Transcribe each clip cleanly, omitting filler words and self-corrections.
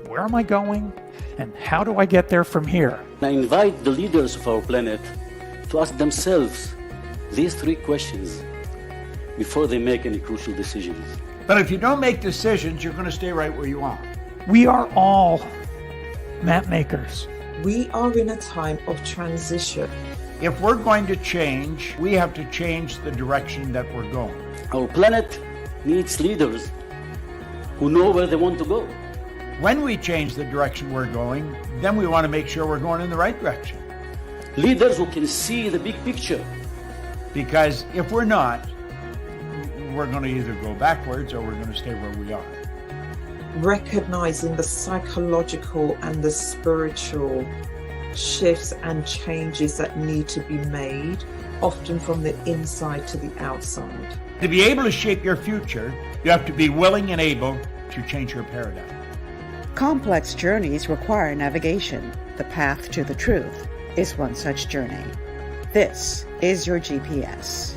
where am I going? And how do I get there from here? I invite the leaders of our planet to ask themselves these three questions before they make any crucial decisions. But if you don't make decisions, you're going to stay right where you are. We are all map makers. We are in a time of transition. If we're going to change, we have to change the direction that we're going. Our planet needs leaders who know where they want to go. When we change the direction we're going, then we want to make sure we're going in the right direction. Leaders who can see the big picture. Because if we're not, we're going to either go backwards or we're going to stay where we are. Recognizing the psychological and the spiritual shifts and changes that need to be made, often from the inside to the outside. To be able to shape your future, you have to be willing and able to change your paradigm. Complex journeys require navigation. The path to the truth is one such journey. This is your GPS.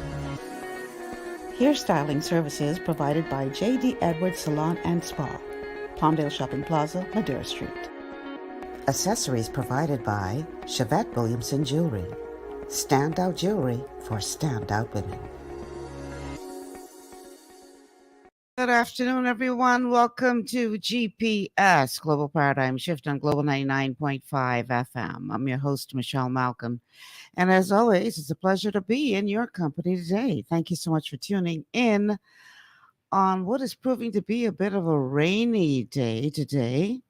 Hairstyling services provided by J.D. Edwards Salon and Spa, Palmdale Shopping Plaza, Madera Street. Accessories provided by Chevette Williamson Jewelry. Standout jewelry for standout women. Good afternoon, everyone. Welcome to GPS, Global Paradigm Shift on Global 99.5 FM. I'm your host, Michelle Malcolm. And as always, it's a pleasure to be in your company today. Thank you so much for tuning in on what is proving to be a bit of a rainy day today.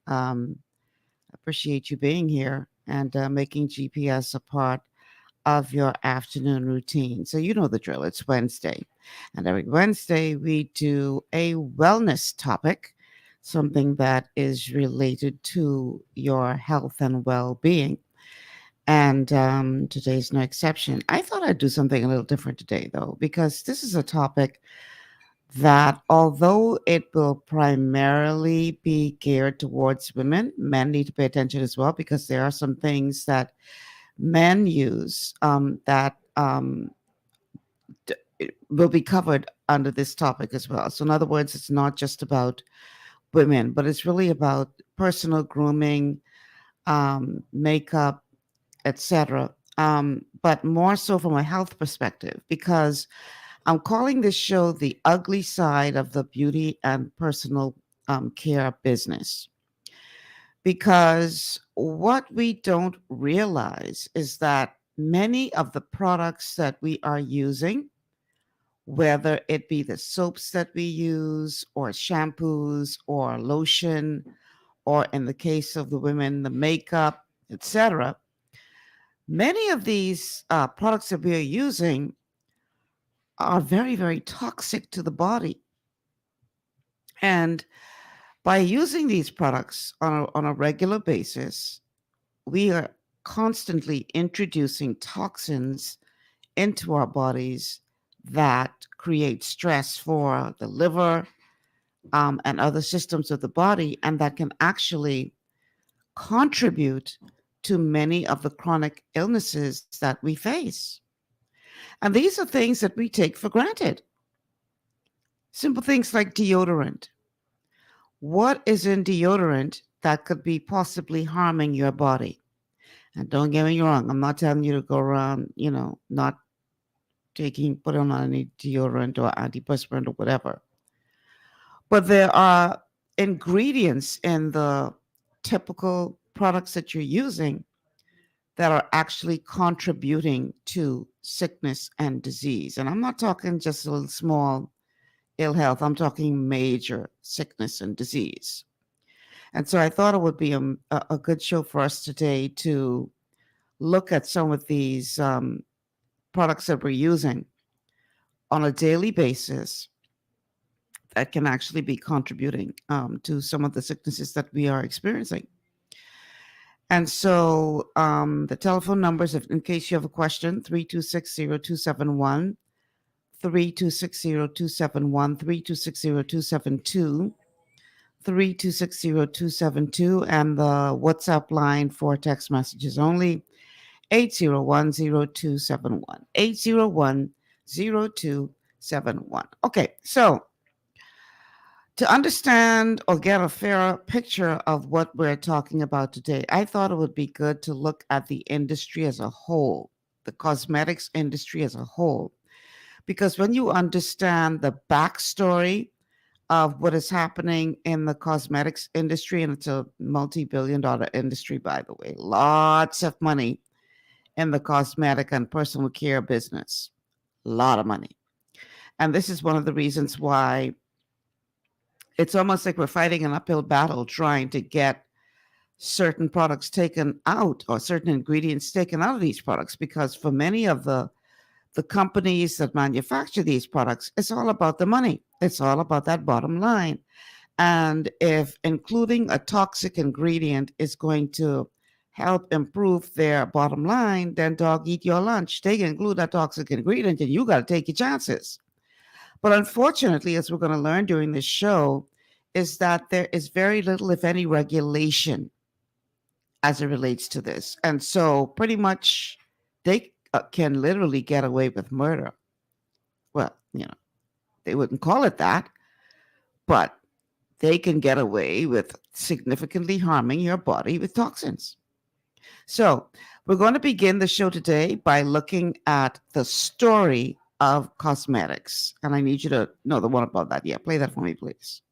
Appreciate you being here and making GPS a part of your afternoon routine. So you know the drill. It's Wednesday. And every Wednesday, we do a wellness topic, something that is related to your health and well-being. And today's no exception. I thought I'd do something a little different today, though, because this is a topic that, although it will primarily be geared towards women, men need to pay attention as well, because there are some things that men use that will be covered under this topic as well. So in other words, it's not just about women, but it's really about personal grooming, makeup, etc. But more so from a health perspective, because I'm calling this show The Ugly Side of the Beauty and Personal Care Business. Because what we don't realize is that many of the products that we are using, whether it be the soaps that we use or shampoos or lotion, or in the case of the women, the makeup, etc., many of these products that we are using are very, very toxic to the body. And by using these products on a regular basis, we are constantly introducing toxins into our bodies that create stress for the liver and other systems of the body, and that can actually contribute to many of the chronic illnesses that we face. And these are things that we take for granted. Simple things like deodorant. What is in deodorant that could be possibly harming your body? And don't get me wrong, I'm not telling you to go around, not putting on any deodorant or antiperspirant or whatever. But there are ingredients in the typical products that you're using that are actually contributing to sickness and disease. And I'm not talking just a little small ill health. I'm talking major sickness and disease. And so I thought it would be a good show for us today to look at some of these products that we're using on a daily basis that can actually be contributing to some of the sicknesses that we are experiencing. And so the telephone numbers, in case you have a question, 326-0271, 326-0271, 326-0272, 326-0272, and the WhatsApp line for text messages only, 801-0271, 801-0271. Okay, so To understand or get a fairer picture of what we're talking about today, I thought it would be good to look at the industry as a whole, the cosmetics industry as a whole. Because when you understand the backstory of what is happening in the cosmetics industry, and it's a multi-billion-dollar industry, by the way, lots of money in the cosmetic and personal care business, a lot of money. And this is one of the reasons why it's almost like we're fighting an uphill battle trying to get certain products taken out or certain ingredients taken out of these products, because for many of the companies that manufacture these products, it's all about the money. It's all about that bottom line. And if including a toxic ingredient is going to help improve their bottom line, then dog eat your lunch. They can include that toxic ingredient and you got to take your chances. But unfortunately, as we're going to learn during this show, is that there is very little, if any, regulation as it relates to this. And so pretty much they can literally get away with murder. Well, they wouldn't call it that, but they can get away with significantly harming your body with toxins. So we're going to begin the show today by looking at the story of cosmetics. And I need you to know the one about that. Yeah, play that for me, please.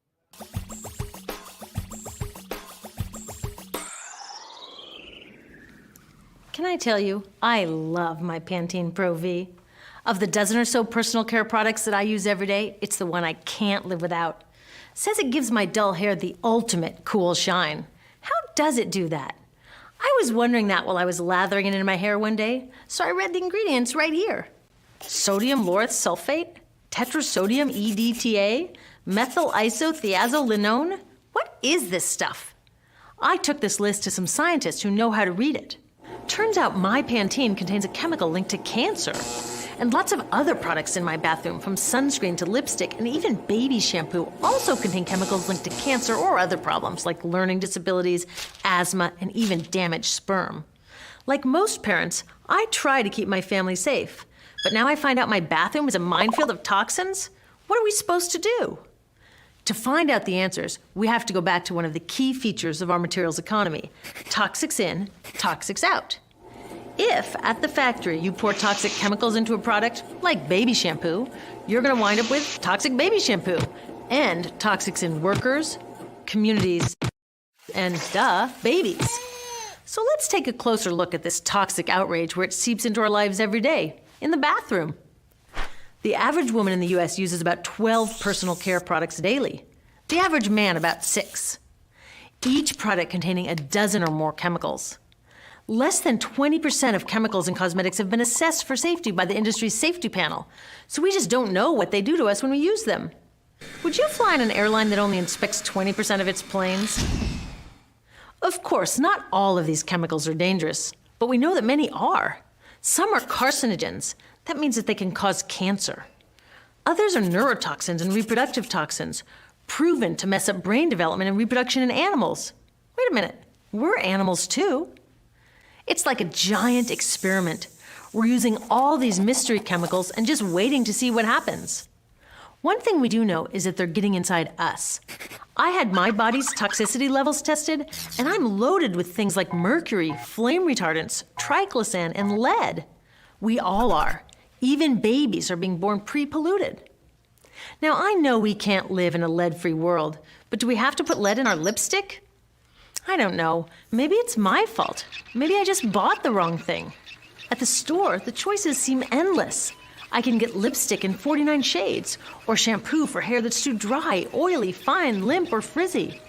Can I tell you, I love my Pantene Pro V. Of the dozen or so personal care products that I use every day, it's the one I can't live without. Says it gives my dull hair the ultimate cool shine. How does it do that? I was wondering that while I was lathering it in my hair one day, so I read the ingredients right here. Sodium lauryl sulfate, tetrasodium EDTA, methyl isothiazolinone. What is this stuff? I took this list to some scientists who know how to read it. Turns out my Pantene contains a chemical linked to cancer. And lots of other products in my bathroom, from sunscreen to lipstick and even baby shampoo, also contain chemicals linked to cancer or other problems like learning disabilities, asthma, and even damaged sperm. Like most parents, I try to keep my family safe. But now I find out my bathroom is a minefield of toxins? What are we supposed to do? To find out the answers, we have to go back to one of the key features of our materials economy: toxics in, toxics out. If, at the factory, you pour toxic chemicals into a product, like baby shampoo, you're going to wind up with toxic baby shampoo and toxics in workers, communities, and, babies. So let's take a closer look at this toxic outrage where it seeps into our lives every day, in the bathroom. The average woman in the U.S. uses about 12 personal care products daily. The average man about 6. Each product containing a dozen or more chemicals. Less than 20% of chemicals in cosmetics have been assessed for safety by the industry's safety panel, so we just don't know what they do to us when we use them. Would you fly on an airline that only inspects 20% of its planes? Of course, not all of these chemicals are dangerous, but we know that many are. Some are carcinogens. That means that they can cause cancer. Others are neurotoxins and reproductive toxins, proven to mess up brain development and reproduction in animals. Wait a minute, we're animals too. It's like a giant experiment. We're using all these mystery chemicals and just waiting to see what happens. One thing we do know is that they're getting inside us. I had my body's toxicity levels tested, and I'm loaded with things like mercury, flame retardants, triclosan, and lead. We all are. Even babies are being born pre-polluted. Now, I know we can't live in a lead-free world, but do we have to put lead in our lipstick? I don't know. Maybe it's my fault. Maybe I just bought the wrong thing. At the store, the choices seem endless. I can get lipstick in 49 shades, or shampoo for hair that's too dry, oily, fine, limp, or frizzy.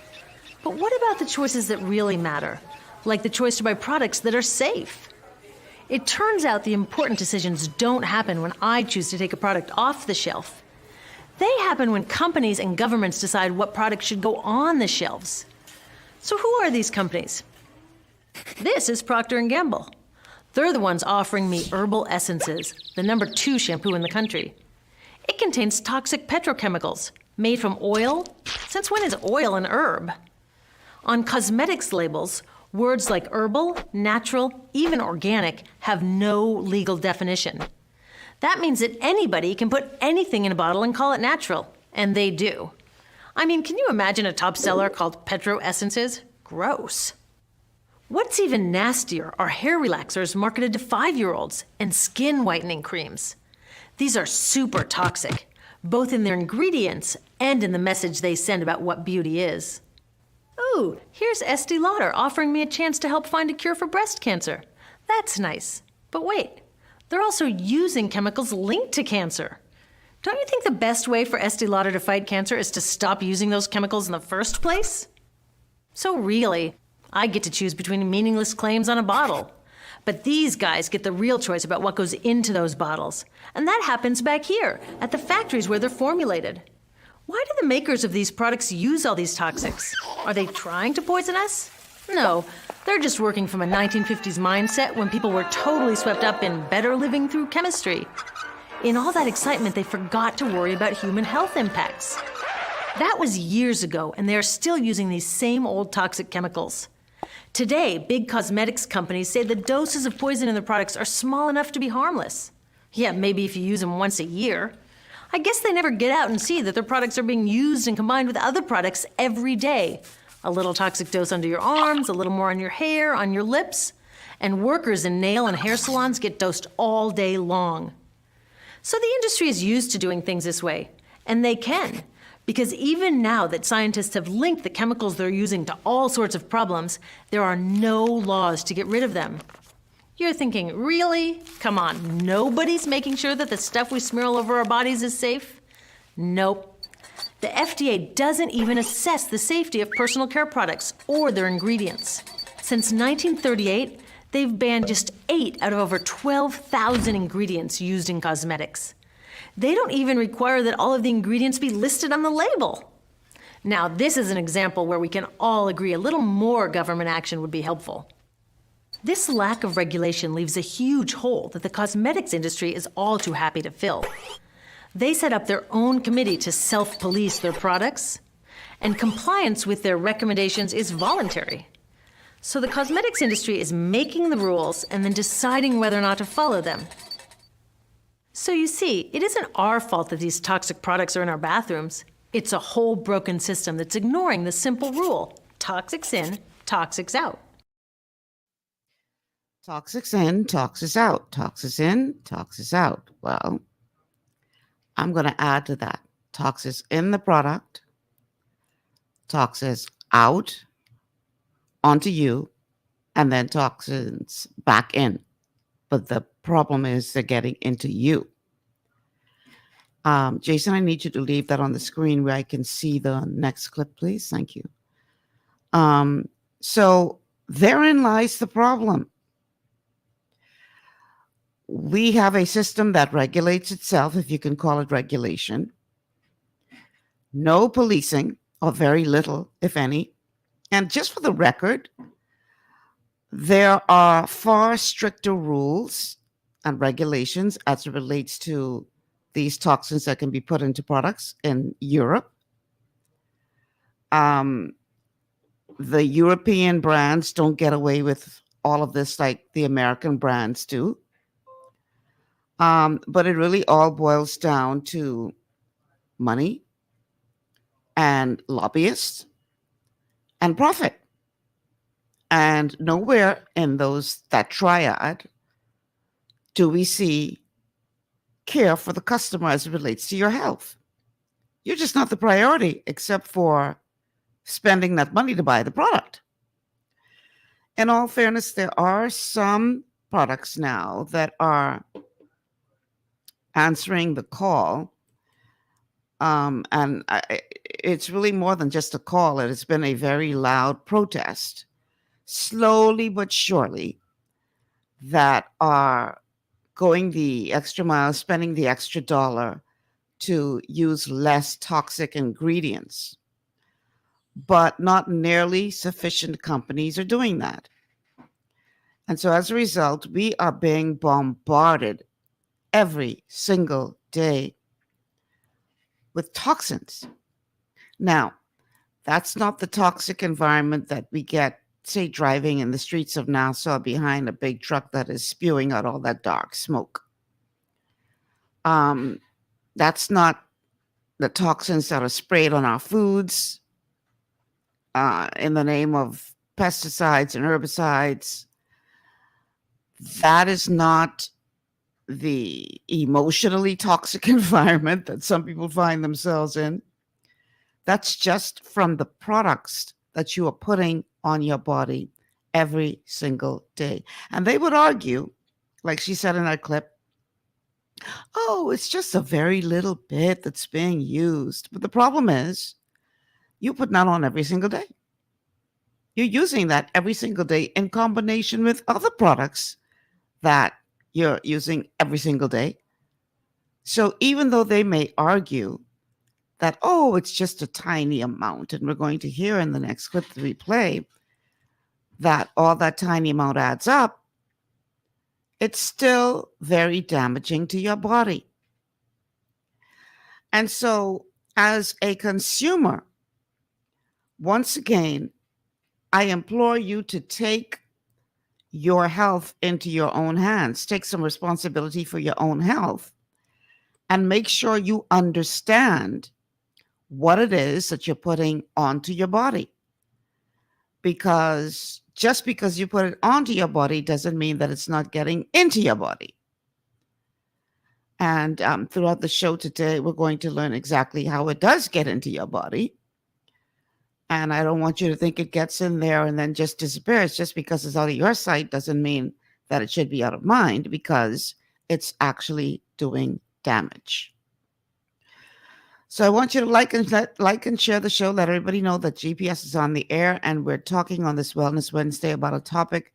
But what about the choices that really matter? Like the choice to buy products that are safe? It turns out the important decisions don't happen when I choose to take a product off the shelf. They happen when companies and governments decide what products should go on the shelves. So who are these companies? This is Procter & Gamble. They're the ones offering me Herbal Essences, the #2 shampoo in the country. It contains toxic petrochemicals made from oil. Since when is oil an herb? On cosmetics labels, words like herbal, natural, even organic have no legal definition. That means that anybody can put anything in a bottle and call it natural, and they do. I mean, can you imagine a top seller called Petro Essences? Gross. What's even nastier are hair relaxers marketed to 5-year-olds and skin whitening creams. These are super toxic, both in their ingredients and in the message they send about what beauty is. Ooh, here's Estee Lauder offering me a chance to help find a cure for breast cancer. That's nice. But wait, they're also using chemicals linked to cancer. Don't you think the best way for Estee Lauder to fight cancer is to stop using those chemicals in the first place? So really, I get to choose between meaningless claims on a bottle. But these guys get the real choice about what goes into those bottles. And that happens back here, at the factories where they're formulated. Why do the makers of these products use all these toxics? Are they trying to poison us? No, they're just working from a 1950s mindset when people were totally swept up in better living through chemistry. In all that excitement, they forgot to worry about human health impacts. That was years ago, and they are still using these same old toxic chemicals. Today, big cosmetics companies say the doses of poison in their products are small enough to be harmless. Yeah, maybe if you use them once a year. I guess they never get out and see that their products are being used and combined with other products every day. A little toxic dose under your arms, a little more on your hair, on your lips. And workers in nail and hair salons get dosed all day long. So the industry is used to doing things this way, and they can. Because even now that scientists have linked the chemicals they're using to all sorts of problems, there are no laws to get rid of them. You're thinking, really? Come on, nobody's making sure that the stuff we smear all over our bodies is safe? Nope. The FDA doesn't even assess the safety of personal care products or their ingredients. Since 1938, they've banned just 8 out of over 12,000 ingredients used in cosmetics. They don't even require that all of the ingredients be listed on the label. Now, this is an example where we can all agree a little more government action would be helpful. This lack of regulation leaves a huge hole that the cosmetics industry is all too happy to fill. They set up their own committee to self-police their products, and compliance with their recommendations is voluntary. So the cosmetics industry is making the rules and then deciding whether or not to follow them. So you see, it isn't our fault that these toxic products are in our bathrooms. It's a whole broken system that's ignoring the simple rule: toxics in, toxics out. Toxics in, toxics out. Toxics in, toxics out. Well, I'm going to add to that. Toxins in the product, toxins out onto you, and then toxins back in. But the problem is they're getting into you. Jason, I need you to leave that on the screen where I can see the next clip, please. Thank you. So therein lies the problem. We have a system that regulates itself, if you can call it regulation. No policing, or very little, if any. And just for the record, there are far stricter rules and regulations as it relates to these toxins that can be put into products in Europe. The European brands don't get away with all of this like the American brands do. But it really all boils down to money and lobbyists and profit. And nowhere in that triad do we see care for the customer as it relates to your health. You're just not the priority, except for spending that money to buy the product. In all fairness, there are some products now that are answering the call. It's really more than just a call. It has been a very loud protest, slowly but surely, that are going the extra mile, spending the extra dollar to use less toxic ingredients. But not nearly sufficient companies are doing that. And so as a result, we are being bombarded every single day with toxins. Now, that's not the toxic environment that we get, say, driving in the streets of Nassau behind a big truck that is spewing out all that dark smoke. That's not the toxins that are sprayed on our foods in the name of pesticides and herbicides. That is not the emotionally toxic environment that some people find themselves in. That's just from the products that you are putting on your body every single day. And they would argue, like she said in that clip, oh, it's just a very little bit that's being used. But the problem is, you put that on every single day. You're using that every single day in combination with other products that you're using every single day. So even though they may argue that, oh, it's just a tiny amount, and we're going to hear in the next clip that we play that all that tiny amount adds up, it's still very damaging to your body. And so as a consumer, once again, I implore you to take your health into your own hands. Take some responsibility for your own health and make sure you understand what it is that you're putting onto your body. Because just because you put it onto your body doesn't mean that it's not getting into your body. And throughout the show today, we're going to learn exactly how it does get into your body. And I don't want you to think it gets in there and then just disappears. Just because it's out of your sight doesn't mean that it should be out of mind, because it's actually doing damage. So I want you to like and share the show. Let everybody know that GPS is on the air, and we're talking on this Wellness Wednesday about a topic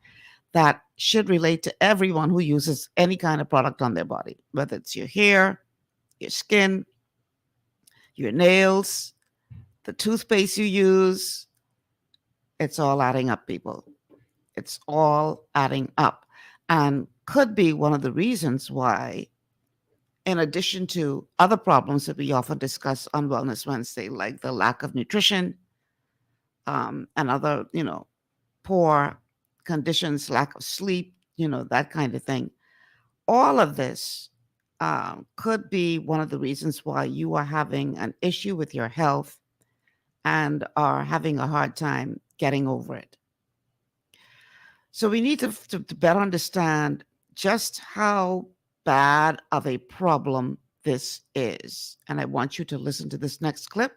that should relate to everyone who uses any kind of product on their body, whether it's your hair, your skin, your nails, the toothpaste you use. It's all adding up, people. It's all adding up, and could be one of the reasons why, in addition to other problems that we often discuss on Wellness Wednesday, like the lack of nutrition and other, poor conditions, lack of sleep, that kind of thing. All of this could be one of the reasons why you are having an issue with your health and are having a hard time getting over it. So we need to better understand just how bad of a problem this is. And I want you to listen to this next clip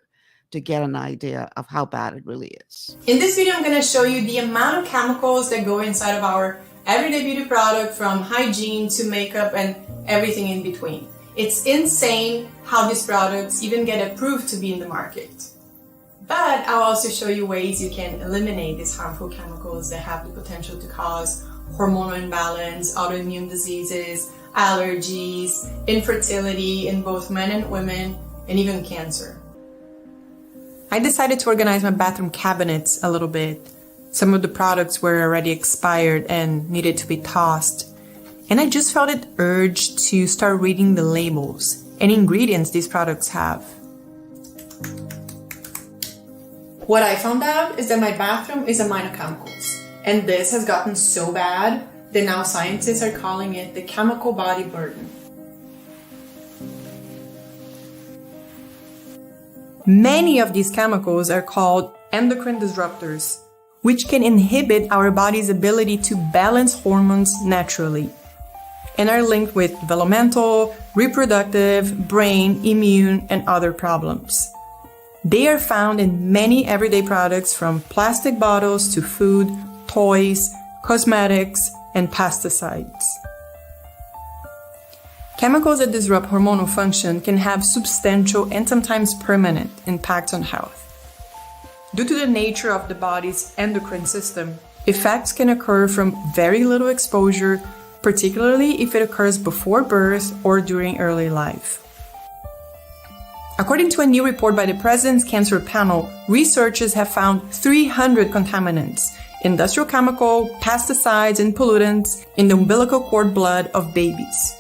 to get an idea of how bad it really is. In this video, I'm going to show you the amount of chemicals that go inside of our everyday beauty product, from hygiene to makeup and everything in between. It's insane how these products even get approved to be in the market. But I'll also show you ways you can eliminate these harmful chemicals that have the potential to cause hormonal imbalance, autoimmune diseases, allergies, infertility in both men and women, and even cancer. I decided to organize my bathroom cabinets a little bit. Some of the products were already expired and needed to be tossed. And I just felt it urge to start reading the labels and ingredients these products have. What I found out is that my bathroom is a mine of chemicals. And this has gotten so bad that now scientists are calling it the chemical body burden. Many of these chemicals are called endocrine disruptors, which can inhibit our body's ability to balance hormones naturally, and are linked with developmental, reproductive, brain, immune, and other problems. They are found in many everyday products, from plastic bottles to food, toys, cosmetics, and pesticides. Chemicals that disrupt hormonal function can have substantial and sometimes permanent impacts on health. Due to the nature of the body's endocrine system, effects can occur from very little exposure, particularly if it occurs before birth or during early life. According to a new report by the President's Cancer Panel, researchers have found 300 contaminants, industrial chemical, pesticides, and pollutants in the umbilical cord blood of babies.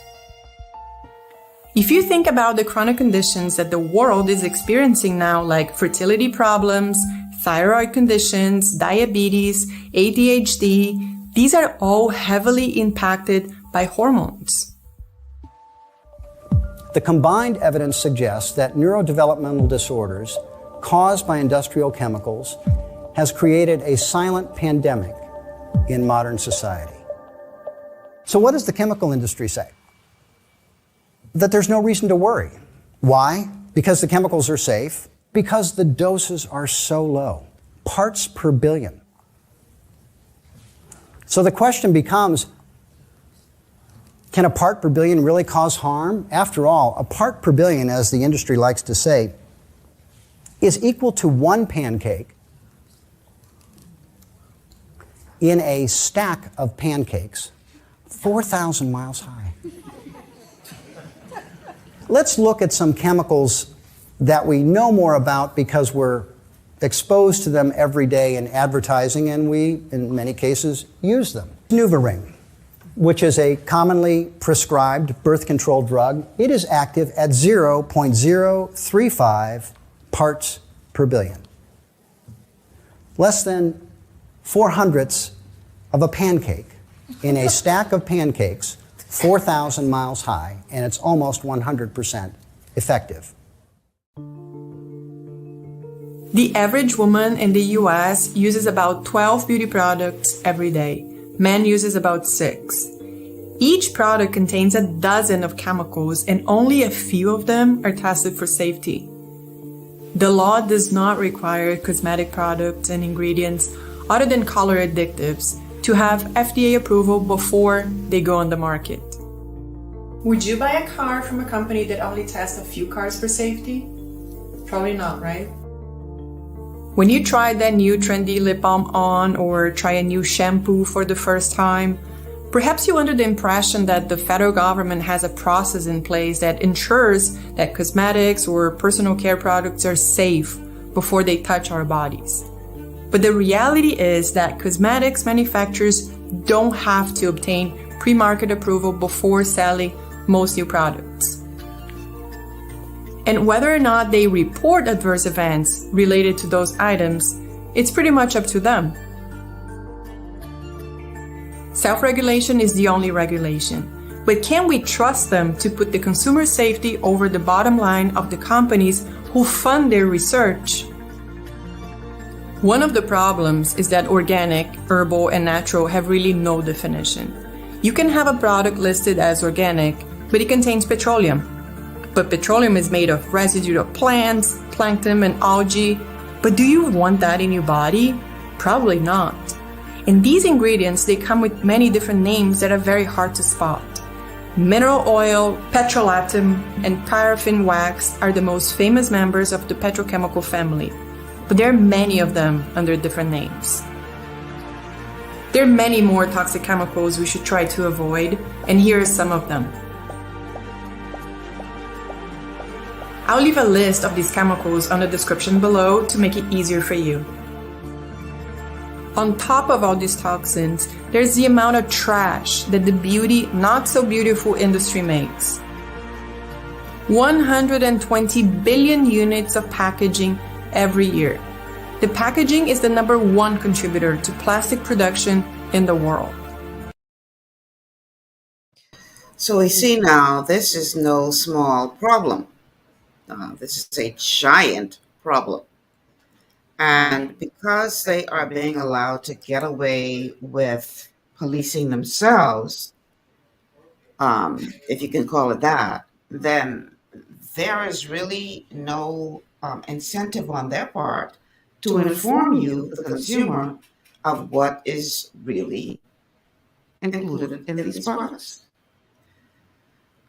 If you think about the chronic conditions that the world is experiencing now, like fertility problems, thyroid conditions, diabetes, ADHD, these are all heavily impacted by hormones. The combined evidence suggests that neurodevelopmental disorders caused by industrial chemicals has created a silent pandemic in modern society. So what does the chemical industry say? That there's no reason to worry. Why? Because the chemicals are safe, because the doses are so low, parts per billion. So the question becomes, can a part per billion really cause harm? After all, a part per billion, as the industry likes to say, is equal to one pancake in a stack of pancakes 4,000 miles high. Let's look at some chemicals that we know more about because we're exposed to them every day in advertising, and we, in many cases, use them. NuvaRing, which is a commonly prescribed birth control drug, it is active at 0.035 parts per billion. Less than 4/100ths of a pancake in a stack of pancakes 4,000 miles high, and it's almost 100% effective. The average woman in the US uses about 12 beauty products every day. Men uses about 6. Each product contains a dozen of chemicals and only a few of them are tested for safety. The law does not require cosmetic products and ingredients other than color additives to have FDA approval before they go on the market. Would you buy a car from a company that only tests a few cars for safety? Probably not, right? When you try that new trendy lip balm on or try a new shampoo for the first time, perhaps you're under the impression that the federal government has a process in place that ensures that cosmetics or personal care products are safe before they touch our bodies. But the reality is that cosmetics manufacturers don't have to obtain pre-market approval before selling most new products. And whether or not they report adverse events related to those items, it's pretty much up to them. Self-regulation is the only regulation, but can we trust them to put the consumer safety over the bottom line of the companies who fund their research? One of the problems is that organic, herbal, and natural have really no definition. You can have a product listed as organic, but it contains petroleum. But petroleum is made of residue of plants, plankton, and algae. But do you want that in your body? Probably not. And these ingredients, they come with many different names that are very hard to spot. Mineral oil, petrolatum, and paraffin wax are the most famous members of the petrochemical family. But there are many of them under different names. There are many more toxic chemicals we should try to avoid, and here are some of them. I'll leave a list of these chemicals on the description below to make it easier for you. On top of all these toxins, there's the amount of trash that the beauty, not so beautiful industry makes. 120 billion units of packaging every year. The packaging is the #1 contributor to plastic production in the world. So we see now this is no small problem. This is a giant problem. And because they are being allowed to get away with policing themselves, if you can call it that, then there is really no incentive on their part to inform you, the consumer, of what is really included in these products.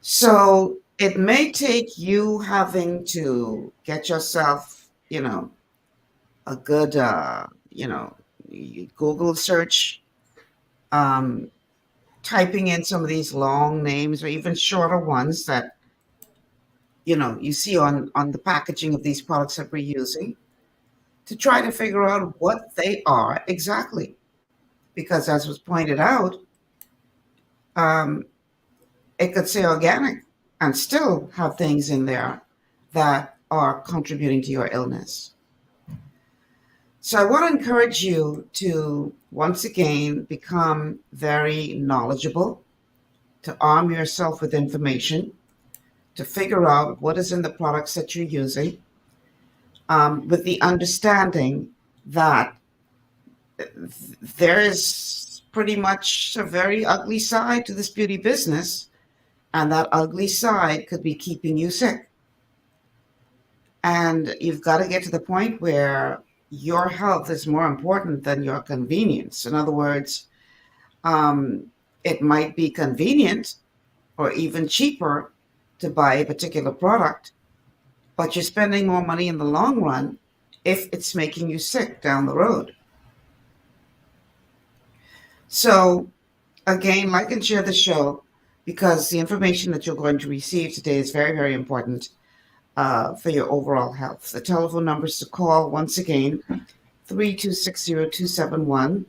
So it may take you having to get yourself, a good, Google search, typing in some of these long names or even shorter ones that, you see on the packaging of these products that we're using, to try to figure out what they are exactly. Because as was pointed out, it could say organic and still have things in there that are contributing to your illness. So I want to encourage you to, once again, become very knowledgeable, to arm yourself with information, to figure out what is in the products that you're using, with the understanding that there is pretty much a very ugly side to this beauty business, and that ugly side could be keeping you sick. And you've got to get to the point where your health is more important than your convenience. In other words, it might be convenient or even cheaper to buy a particular product, but you're spending more money in the long run if it's making you sick down the road. So again, like and share the show, because the information that you're going to receive today is very, very important for your overall health. The telephone numbers to call, once again, 3260271,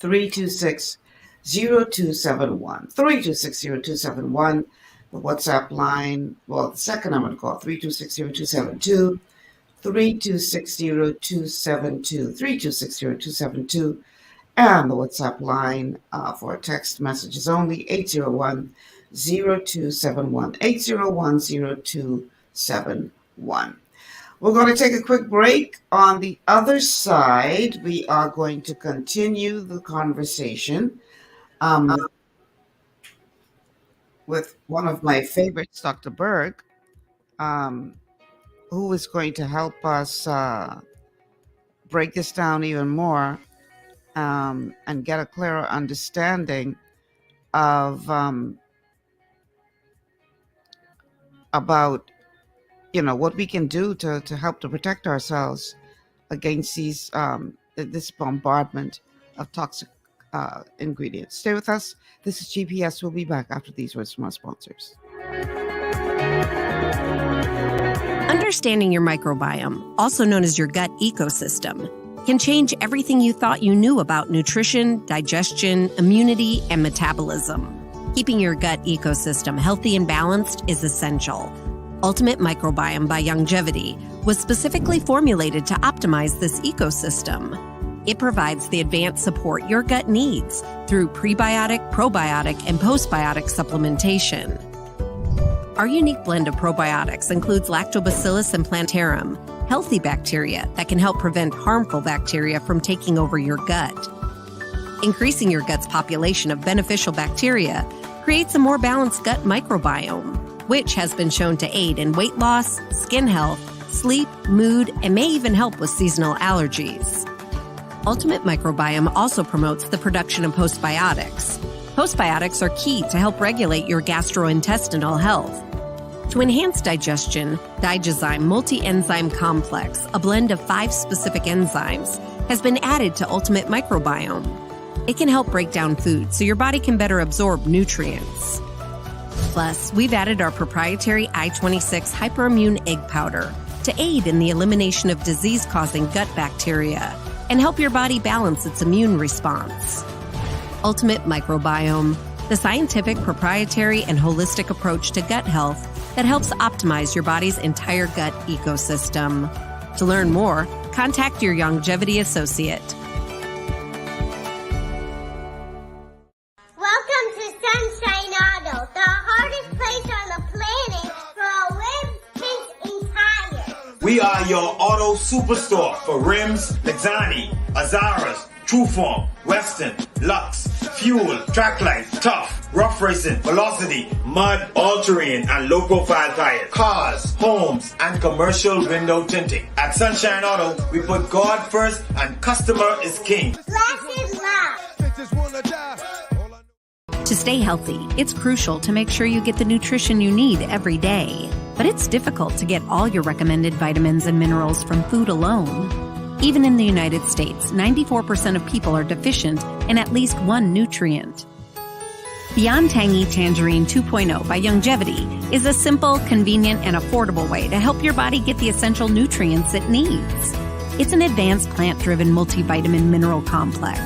3260271, 3260271. The WhatsApp line, well, the second number to call, 3260272, 3260272, 3260272. And the WhatsApp line for text messages only, 801-0271, 801-0271. We're going to take a quick break. On the other side, we are going to continue the conversation with one of my favorites, Dr. Berg, who is going to help us break this down even more. And get a clearer understanding of about what we can do to help to protect ourselves against these this bombardment of toxic ingredients. Stay with us. This is GPS. We'll be back after these words from our sponsors. Understanding your microbiome, also known as your gut ecosystem, can change everything you thought you knew about nutrition, digestion, immunity, and metabolism. Keeping your gut ecosystem healthy and balanced is essential. Ultimate Microbiome by Youngevity was specifically formulated to optimize this ecosystem. It provides the advanced support your gut needs through prebiotic, probiotic, and postbiotic supplementation. Our unique blend of probiotics includes Lactobacillus and Plantarum, healthy bacteria that can help prevent harmful bacteria from taking over your gut. Increasing your gut's population of beneficial bacteria creates a more balanced gut microbiome, which has been shown to aid in weight loss, skin health, sleep, mood, and may even help with seasonal allergies. Ultimate Microbiome also promotes the production of postbiotics. Postbiotics are key to help regulate your gastrointestinal health. To enhance digestion, Digizyme Multi-Enzyme Complex, a blend of 5 specific enzymes, has been added to Ultimate Microbiome. It can help break down food so your body can better absorb nutrients. Plus, we've added our proprietary I-26 Hyperimmune Egg Powder to aid in the elimination of disease-causing gut bacteria and help your body balance its immune response. Ultimate Microbiome, the scientific, proprietary, and holistic approach to gut health that helps optimize your body's entire gut ecosystem. To learn more, contact your Youngevity associate. Welcome to Sunshine Auto, the hardest place on the planet for a rims, tints, and tires. We are your auto superstore for rims, Lexani, Azaras, Trueform, Western, Lux, Fuel, Tracklight, Tough, Rough Racing, Velocity, Mud, All-Terrain, and low-profile tires, cars, homes, and commercial window tinting. At Sunshine Auto, we put God first and customer is king. Glasses love. To stay healthy, it's crucial to make sure you get the nutrition you need every day. But it's difficult to get all your recommended vitamins and minerals from food alone. Even in the United States, 94% of people are deficient in at least one nutrient. Beyond Tangy Tangerine 2.0 by Youngevity is a simple, convenient, and affordable way to help your body get the essential nutrients it needs. It's an advanced plant-driven multivitamin mineral complex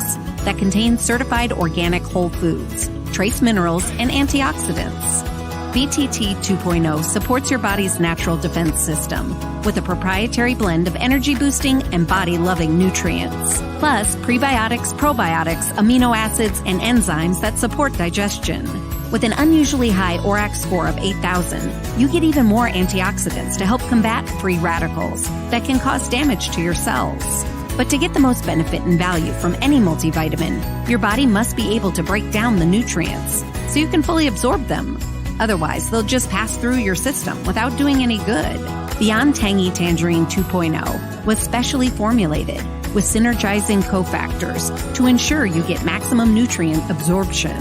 that contains certified organic whole foods, trace minerals, and antioxidants. BTT 2.0 supports your body's natural defense system with a proprietary blend of energy-boosting and body-loving nutrients, plus prebiotics, probiotics, amino acids, and enzymes that support digestion. With an unusually high ORAC score of 8,000, you get even more antioxidants to help combat free radicals that can cause damage to your cells. But to get the most benefit and value from any multivitamin, your body must be able to break down the nutrients so you can fully absorb them. Otherwise, they'll just pass through your system without doing any good. Beyond Tangy Tangerine 2.0 was specially formulated with synergizing cofactors to ensure you get maximum nutrient absorption.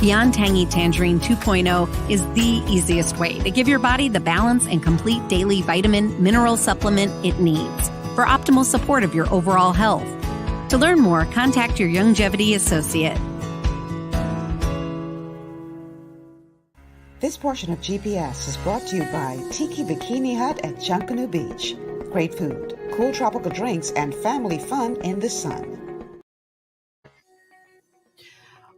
Beyond Tangy Tangerine 2.0 is the easiest way to give your body the balance and complete daily vitamin mineral supplement it needs for optimal support of your overall health. To learn more, contact your Youngevity associate. This portion of GPS is brought to you by Tiki Bikini Hut at Junkanoo Beach. Great food, cool tropical drinks, and family fun in the sun.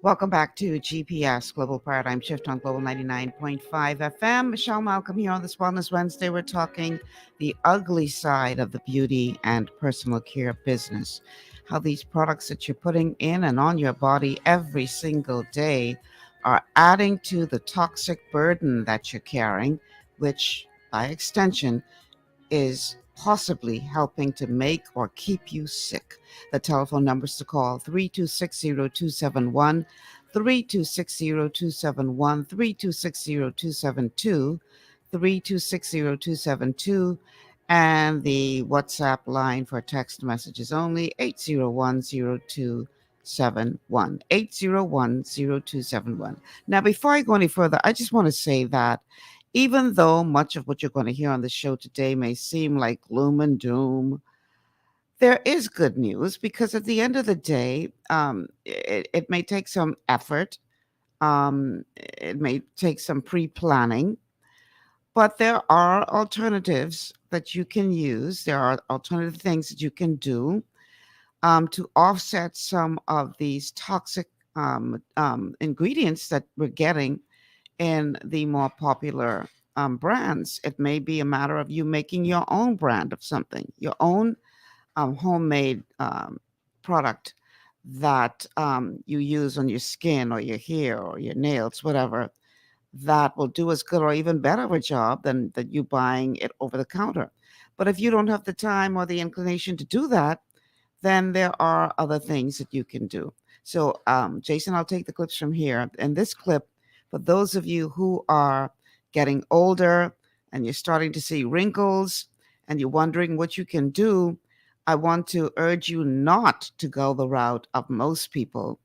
Welcome back to GPS Global Paradigm Shift on Global 99.5 FM. Michelle Malcolm here on this Wellness Wednesday. We're talking the ugly side of the beauty and personal care business. How these products that you're putting in and on your body every single day are adding to the toxic burden that you're carrying, which by extension is possibly helping to make or keep you sick. The telephone numbers to call: 3260271, 3260271, 3260272, 3260272, and the WhatsApp line for text messages only: 8010271, 8010271. Now, before I go any further, I just want to say that even though much of what you're going to hear on the show today may seem like gloom and doom, there is good news, because at the end of the day, it may take some effort. It may take some pre-planning, but there are alternatives that you can use. There are alternative things that you can do to offset some of these toxic ingredients that we're getting in the more popular brands. It may be a matter of you making your own brand of something, your own homemade product that you use on your skin or your hair or your nails, whatever, that will do as good or even better of a job than you buying it over the counter. But if you don't have the time or the inclination to do that, then there are other things that you can do. So, Jason, I'll take the clips from here. In this clip, for those of you who are getting older and you're starting to see wrinkles and you're wondering what you can do, I want to urge you not to go the route of most people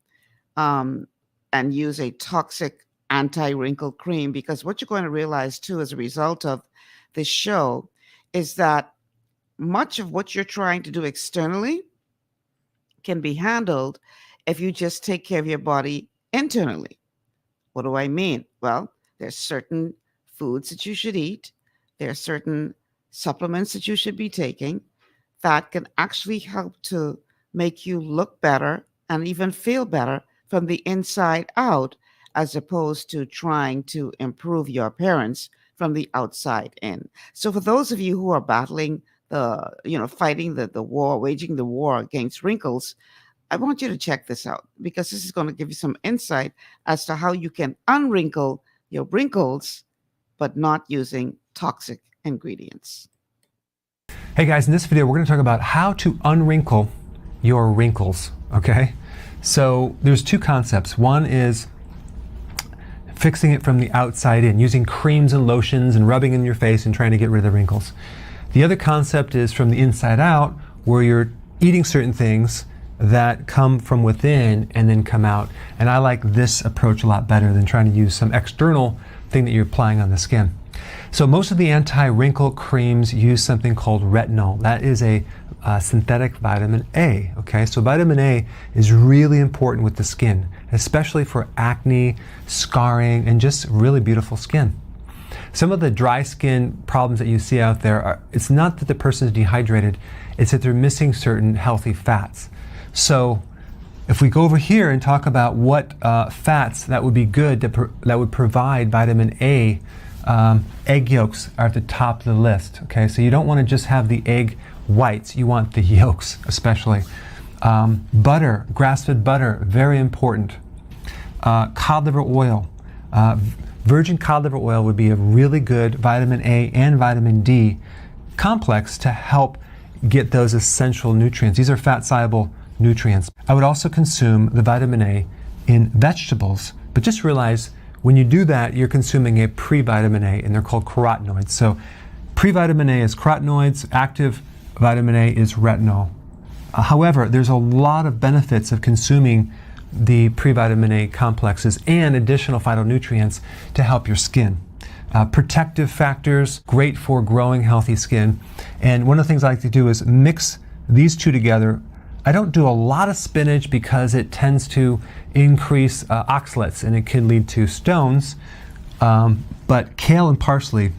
and use a toxic anti-wrinkle cream, because what you're going to realize too as a result of this show is that much of what you're trying to do externally can be handled if you just take care of your body internally. What do I mean? Well, there's certain foods that you should eat. There are certain supplements that you should be taking that can actually help to make you look better and even feel better from the inside out, as opposed to trying to improve your appearance from the outside in. So for those of you who are battling fighting the war, waging the war against wrinkles, I want you to check this out, because this is going to give you some insight as to how you can unwrinkle your wrinkles, but not using toxic ingredients. Hey guys, in this video, we're going to talk about how to unwrinkle your wrinkles, okay? So there's two concepts. One is fixing it from the outside in, using creams and lotions and rubbing in your face and trying to get rid of the wrinkles. The other concept is from the inside out, where you're eating certain things that come from within and then come out. And I like this approach a lot better than trying to use some external thing that you're applying on the skin. So most of the anti-wrinkle creams use something called retinol. That is a synthetic vitamin A, okay? So vitamin A is really important with the skin, especially for acne, scarring, and just really beautiful skin. Some of the dry skin problems that you see out there it's not that the person's dehydrated, it's that they're missing certain healthy fats. So if we go over here and talk about what fats that would be good, that would provide vitamin A, egg yolks are at the top of the list, okay? So you don't want to just have the egg whites, you want the yolks especially. Butter, grass-fed butter, very important. Cod liver oil, Virgin cod liver oil would be a really good vitamin A and vitamin D complex to help get those essential nutrients. These are fat-soluble nutrients. I would also consume the vitamin A in vegetables, but just realize when you do that, you're consuming a pre-vitamin A, and they're called carotenoids. So pre-vitamin A is carotenoids, active vitamin A is retinol. However, there's a lot of benefits of consuming the pre-vitamin A complexes and additional phytonutrients to help your skin. Protective factors, great for growing healthy skin. And one of the things I like to do is mix these two together. I don't do a lot of spinach because it tends to increase oxalates and it can lead to stones. But kale and parsley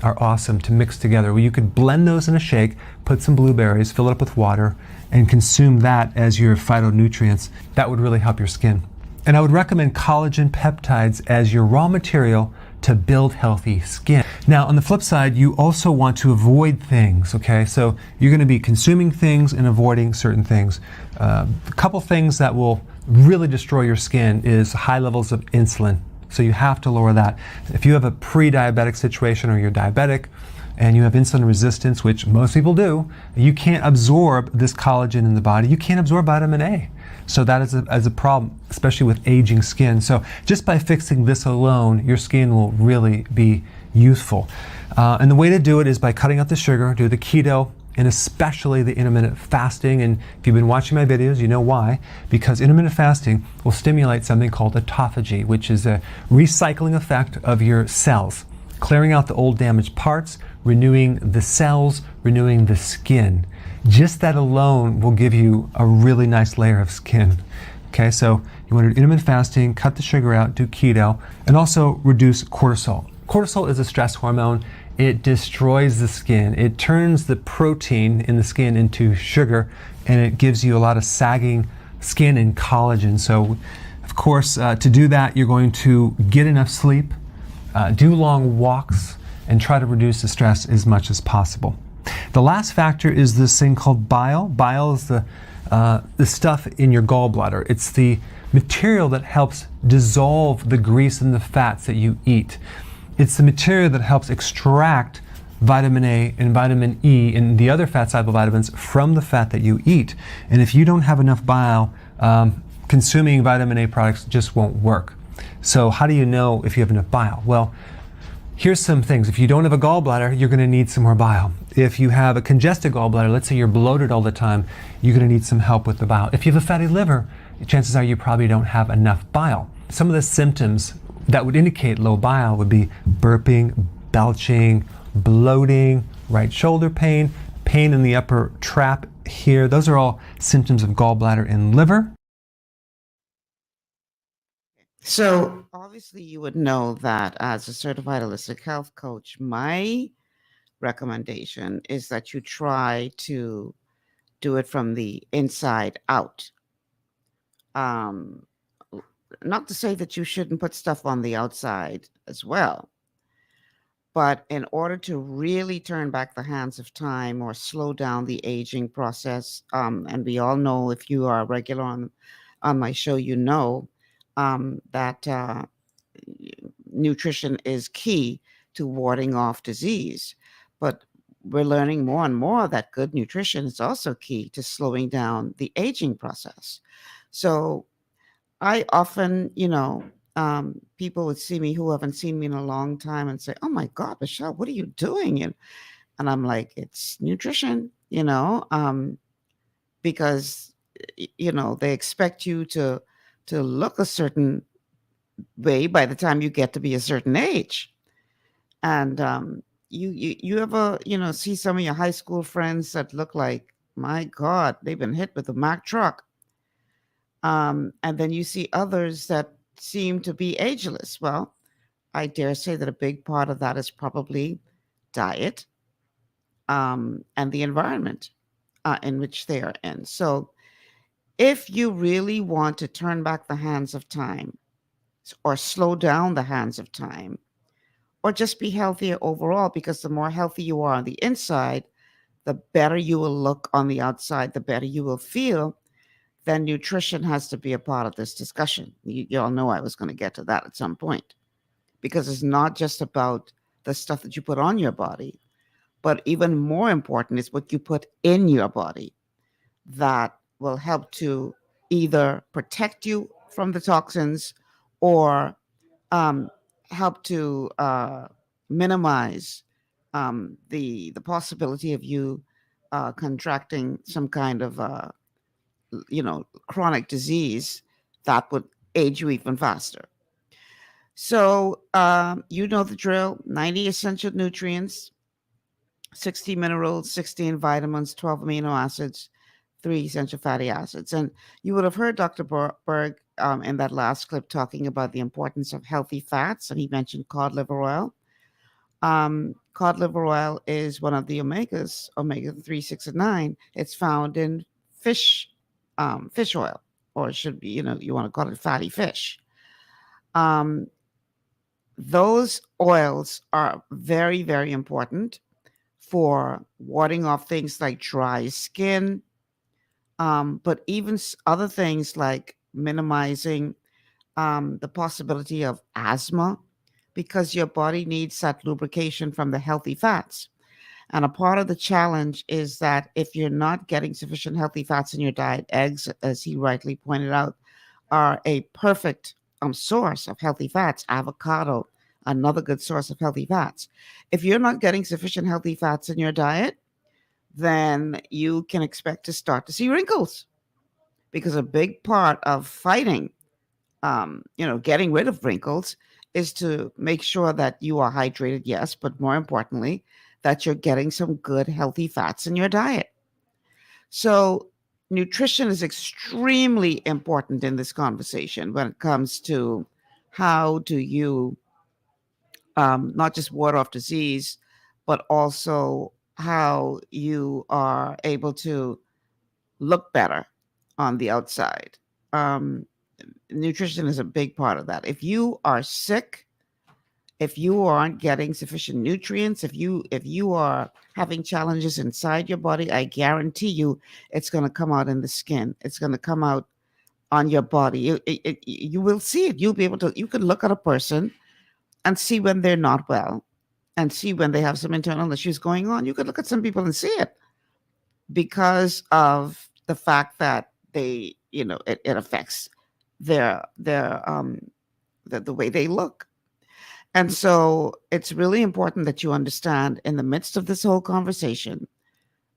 are awesome to mix together. Well, you could blend those in a shake, put some blueberries, fill it up with water, and consume that as your phytonutrients. That would really help your skin. And I would recommend collagen peptides as your raw material to build healthy skin. Now, on the flip side, you also want to avoid things, okay? So you're gonna be consuming things and avoiding certain things. A couple things that will really destroy your skin is high levels of insulin. So you have to lower that. If you have a pre-diabetic situation or you're diabetic and you have insulin resistance, which most people do, you can't absorb this collagen in the body. You can't absorb vitamin A. So that is a problem, especially with aging skin. So just by fixing this alone, your skin will really be youthful. And the way to do it is by cutting out the sugar, do the keto, and especially the intermittent fasting. And if you've been watching my videos, you know why. Because intermittent fasting will stimulate something called autophagy, which is a recycling effect of your cells, clearing out the old damaged parts, renewing the cells, renewing the skin. Just that alone will give you a really nice layer of skin. Okay, so you want to do intermittent fasting, cut the sugar out, do keto, and also reduce cortisol. Cortisol is a stress hormone. It destroys the skin. It turns the protein in the skin into sugar, and it gives you a lot of sagging skin and collagen. So, of course, to do that, you're going to get enough sleep, do long walks, and try to reduce the stress as much as possible. The last factor is this thing called bile. Bile is the stuff in your gallbladder. It's the material that helps dissolve the grease and the fats that you eat. It's the material that helps extract vitamin A and vitamin E and the other fat-soluble vitamins from the fat that you eat. And if you don't have enough bile, consuming vitamin A products just won't work. So how do you know if you have enough bile? Well, here's some things. If you don't have a gallbladder, you're going to need some more bile. If you have a congested gallbladder, let's say you're bloated all the time, you're going to need some help with the bile. If you have a fatty liver, chances are you probably don't have enough bile. Some of the symptoms that would indicate low bile would be burping, belching, bloating, right shoulder pain, pain in the upper trap here. Those are all symptoms of gallbladder and liver. So obviously you would know that as a certified holistic health coach, my recommendation is that you try to do it from the inside out. Not to say that you shouldn't put stuff on the outside as well, but in order to really turn back the hands of time or slow down the aging process, and we all know, if you are regular on my show, you know that nutrition is key to warding off disease. But we're learning more and more that good nutrition is also key to slowing down the aging process. So I often, people would see me who haven't seen me in a long time and say, "Oh my God, Michelle, what are you doing?" And I'm like, "It's nutrition," because, they expect you to look a certain way by the time you get to be a certain age. And you ever, see some of your high school friends that look like, my God, they've been hit with a Mack truck. And then you see others that seem to be ageless. Well, I dare say that a big part of that is probably diet and the environment in which they are in. So if you really want to turn back the hands of time or slow down the hands of time, or just be healthier overall, because the more healthy you are on the inside, the better you will look on the outside, the better you will feel, then nutrition has to be a part of this discussion. You all know I was going to get to that at some point. because it's not just about the stuff that you put on your body, but even more important is what you put in your body that will help to either protect you from the toxins or help to minimize the possibility of you contracting some kind of chronic disease that would age you even faster. So you know the drill: 90 essential nutrients, 60 minerals, 16 vitamins, 12 amino acids, 3 essential fatty acids. And you would have heard Dr. Berg in that last clip talking about the importance of healthy fats, and he mentioned cod liver oil. Cod liver oil is one of the omegas, omega 3, 6, and 9. It's found in fish oil, or it should be, you want to call it fatty fish. Those oils are very, very important for warding off things like dry skin, but even other things like minimizing the possibility of asthma, because your body needs that lubrication from the healthy fats. And a part of the challenge is that if you're not getting sufficient healthy fats in your diet, eggs, as he rightly pointed out, are a perfect source of healthy fats. Avocado, another good source of healthy fats. If you're not getting sufficient healthy fats in your diet, then you can expect to start to see wrinkles, because a big part of fighting, getting rid of wrinkles is to make sure that you are hydrated, yes, but more importantly, that you're getting some good healthy fats in your diet. So nutrition is extremely important in this conversation when it comes to how do you not just ward off disease, but also how you are able to look better on the outside. Nutrition is a big part of that. If you are sick, if you aren't getting sufficient nutrients, if you are having challenges inside your body, I guarantee you it's going to come out in the skin. It's going to come out on your body. You will see it. You'll be able to, you can look at a person and see when they're not well and see when they have some internal issues going on. You could look at some people and see it because of the fact that they, it affects the way they look. And so it's really important that you understand in the midst of this whole conversation,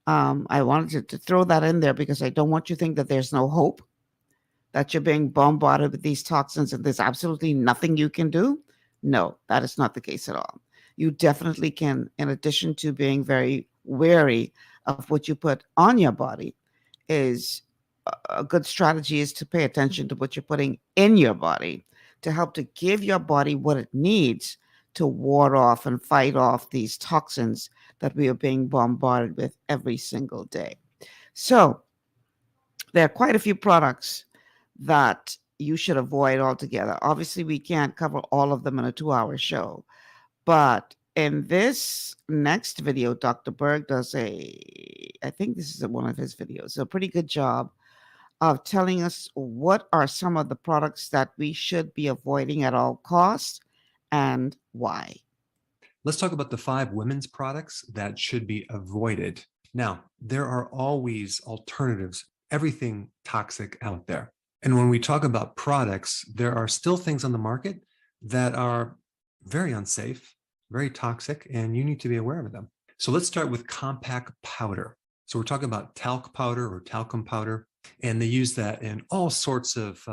I wanted to throw that in there because I don't want you to think that there's no hope, that you're being bombarded with these toxins and there's absolutely nothing you can do. No, that is not the case at all. You definitely can, in addition to being very wary of what you put on your body, is a good strategy is to pay attention to what you're putting in your body to help to give your body what it needs to ward off and fight off these toxins that we are being bombarded with every single day. So there are quite a few products that you should avoid altogether. Obviously, we can't cover all of them in a 2-hour show, but in this next video, Dr. Berg does I think this is one of his videos, a pretty good job of telling us what are some of the products that we should be avoiding at all costs and why. Let's talk about the 5 women's products that should be avoided. Now, there are always alternatives, everything toxic out there. And when we talk about products, there are still things on the market that are very unsafe, very toxic, and you need to be aware of them. So let's start with compact powder. So we're talking about talc powder or talcum powder, and they use that in all sorts of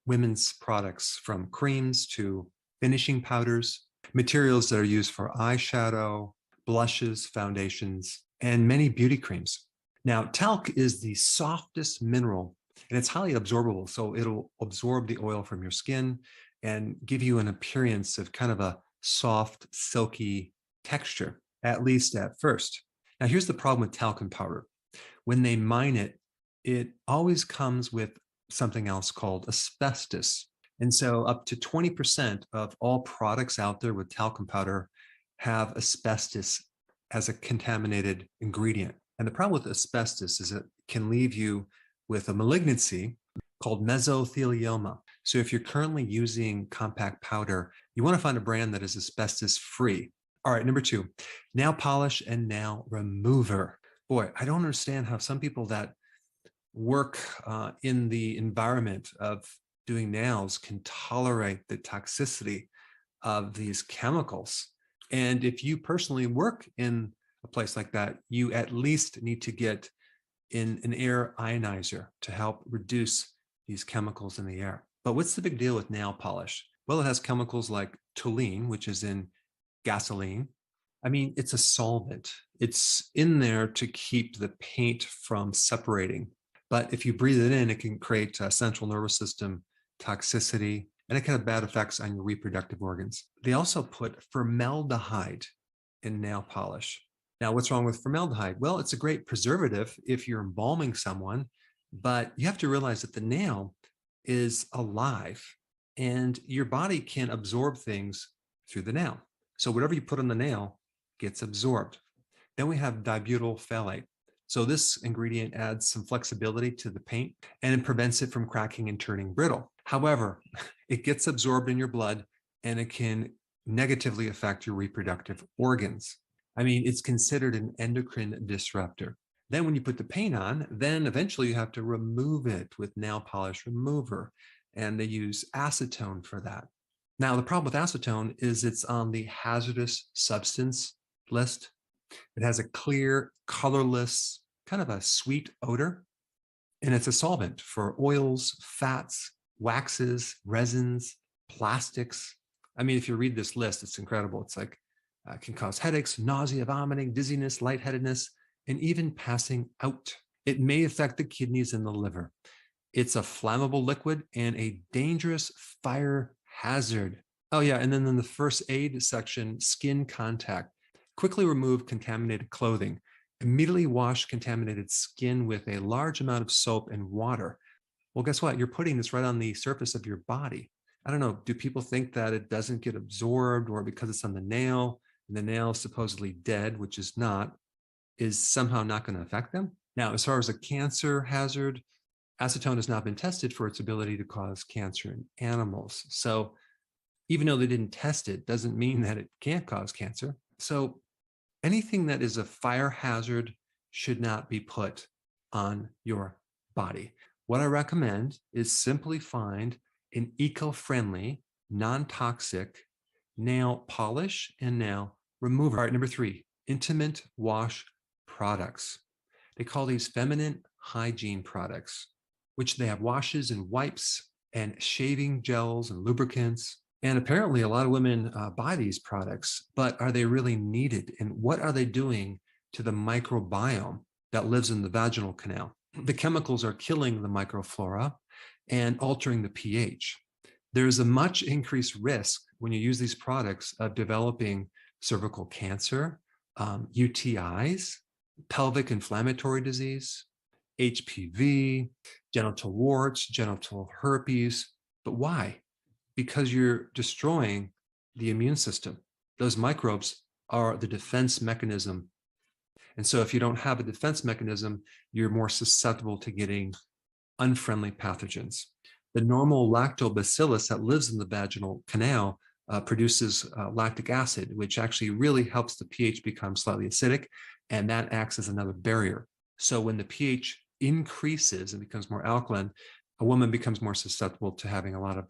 women's products, from creams to finishing powders, materials that are used for eyeshadow, blushes, foundations, and many beauty creams. Now, talc is the softest mineral, and it's highly absorbable. So it'll absorb the oil from your skin and give you an appearance of kind of a soft, silky texture, at least at first. Now, here's the problem with talcum powder. When they mine it, it always comes with something else called asbestos. And so up to 20% of all products out there with talcum powder have asbestos as a contaminated ingredient. And the problem with asbestos is it can leave you with a malignancy called mesothelioma. So if you're currently using compact powder, you want to find a brand that is asbestos free. All right, number 2, nail polish and nail remover. Boy, I don't understand how some people that work in the environment of doing nails can tolerate the toxicity of these chemicals. And if you personally work in a place like that, you at least need to get in an air ionizer to help reduce these chemicals in the air. But what's the big deal with nail polish? Well, it has chemicals like toluene, which is in gasoline. I mean, it's a solvent. It's in there to keep the paint from separating. But if you breathe it in, it can create central nervous system toxicity, and it can have bad effects on your reproductive organs. They also put formaldehyde in nail polish. Now, what's wrong with formaldehyde? Well, it's a great preservative if you're embalming someone, but you have to realize that the nail is alive and your body can absorb things through the nail. So whatever you put on the nail gets absorbed. Then we have dibutyl phthalate. So this ingredient adds some flexibility to the paint and it prevents it from cracking and turning brittle. However, it gets absorbed in your blood and it can negatively affect your reproductive organs. I mean, it's considered an endocrine disruptor. Then when you put the paint on, then eventually you have to remove it with nail polish remover, and they use acetone for that. Now, the problem with acetone is it's on the hazardous substance list. It has a clear, colorless, kind of a sweet odor, and it's a solvent for oils, fats, waxes, resins, plastics. I mean, if you read this list, it's incredible. It's like, can cause headaches, nausea, vomiting, dizziness, lightheadedness, and even passing out. It may affect the kidneys and the liver. It's a flammable liquid and a dangerous fire hazard. Oh yeah, and then in the first aid section, skin contact. Quickly remove contaminated clothing. Immediately wash contaminated skin with a large amount of soap and water. Well, guess what? You're putting this right on the surface of your body. I don't know, do people think that it doesn't get absorbed, or because it's on the nail, and the nail is supposedly dead, which is not, is somehow not going to affect them? Now, as far as a cancer hazard, acetone has not been tested for its ability to cause cancer in animals. So even though they didn't test it, doesn't mean that it can't cause cancer. So anything that is a fire hazard should not be put on your body. What I recommend is simply find an eco-friendly, non-toxic nail polish and nail remover. All right, number 3, intimate wash products. They call these feminine hygiene products, which they have washes and wipes and shaving gels and lubricants. And apparently a lot of women buy these products, but are they really needed? And what are they doing to the microbiome that lives in the vaginal canal? The chemicals are killing the microflora and altering the pH. There's a much increased risk when you use these products of developing cervical cancer, UTIs, pelvic inflammatory disease, HPV, genital warts, genital herpes. But why? Because you're destroying the immune system. Those microbes are the defense mechanism. And so if you don't have a defense mechanism, you're more susceptible to getting unfriendly pathogens. The normal lactobacillus that lives in the vaginal canal produces lactic acid, which actually really helps the pH become slightly acidic, and that acts as another barrier. So when the pH increases and becomes more alkaline, a woman becomes more susceptible to having a lot of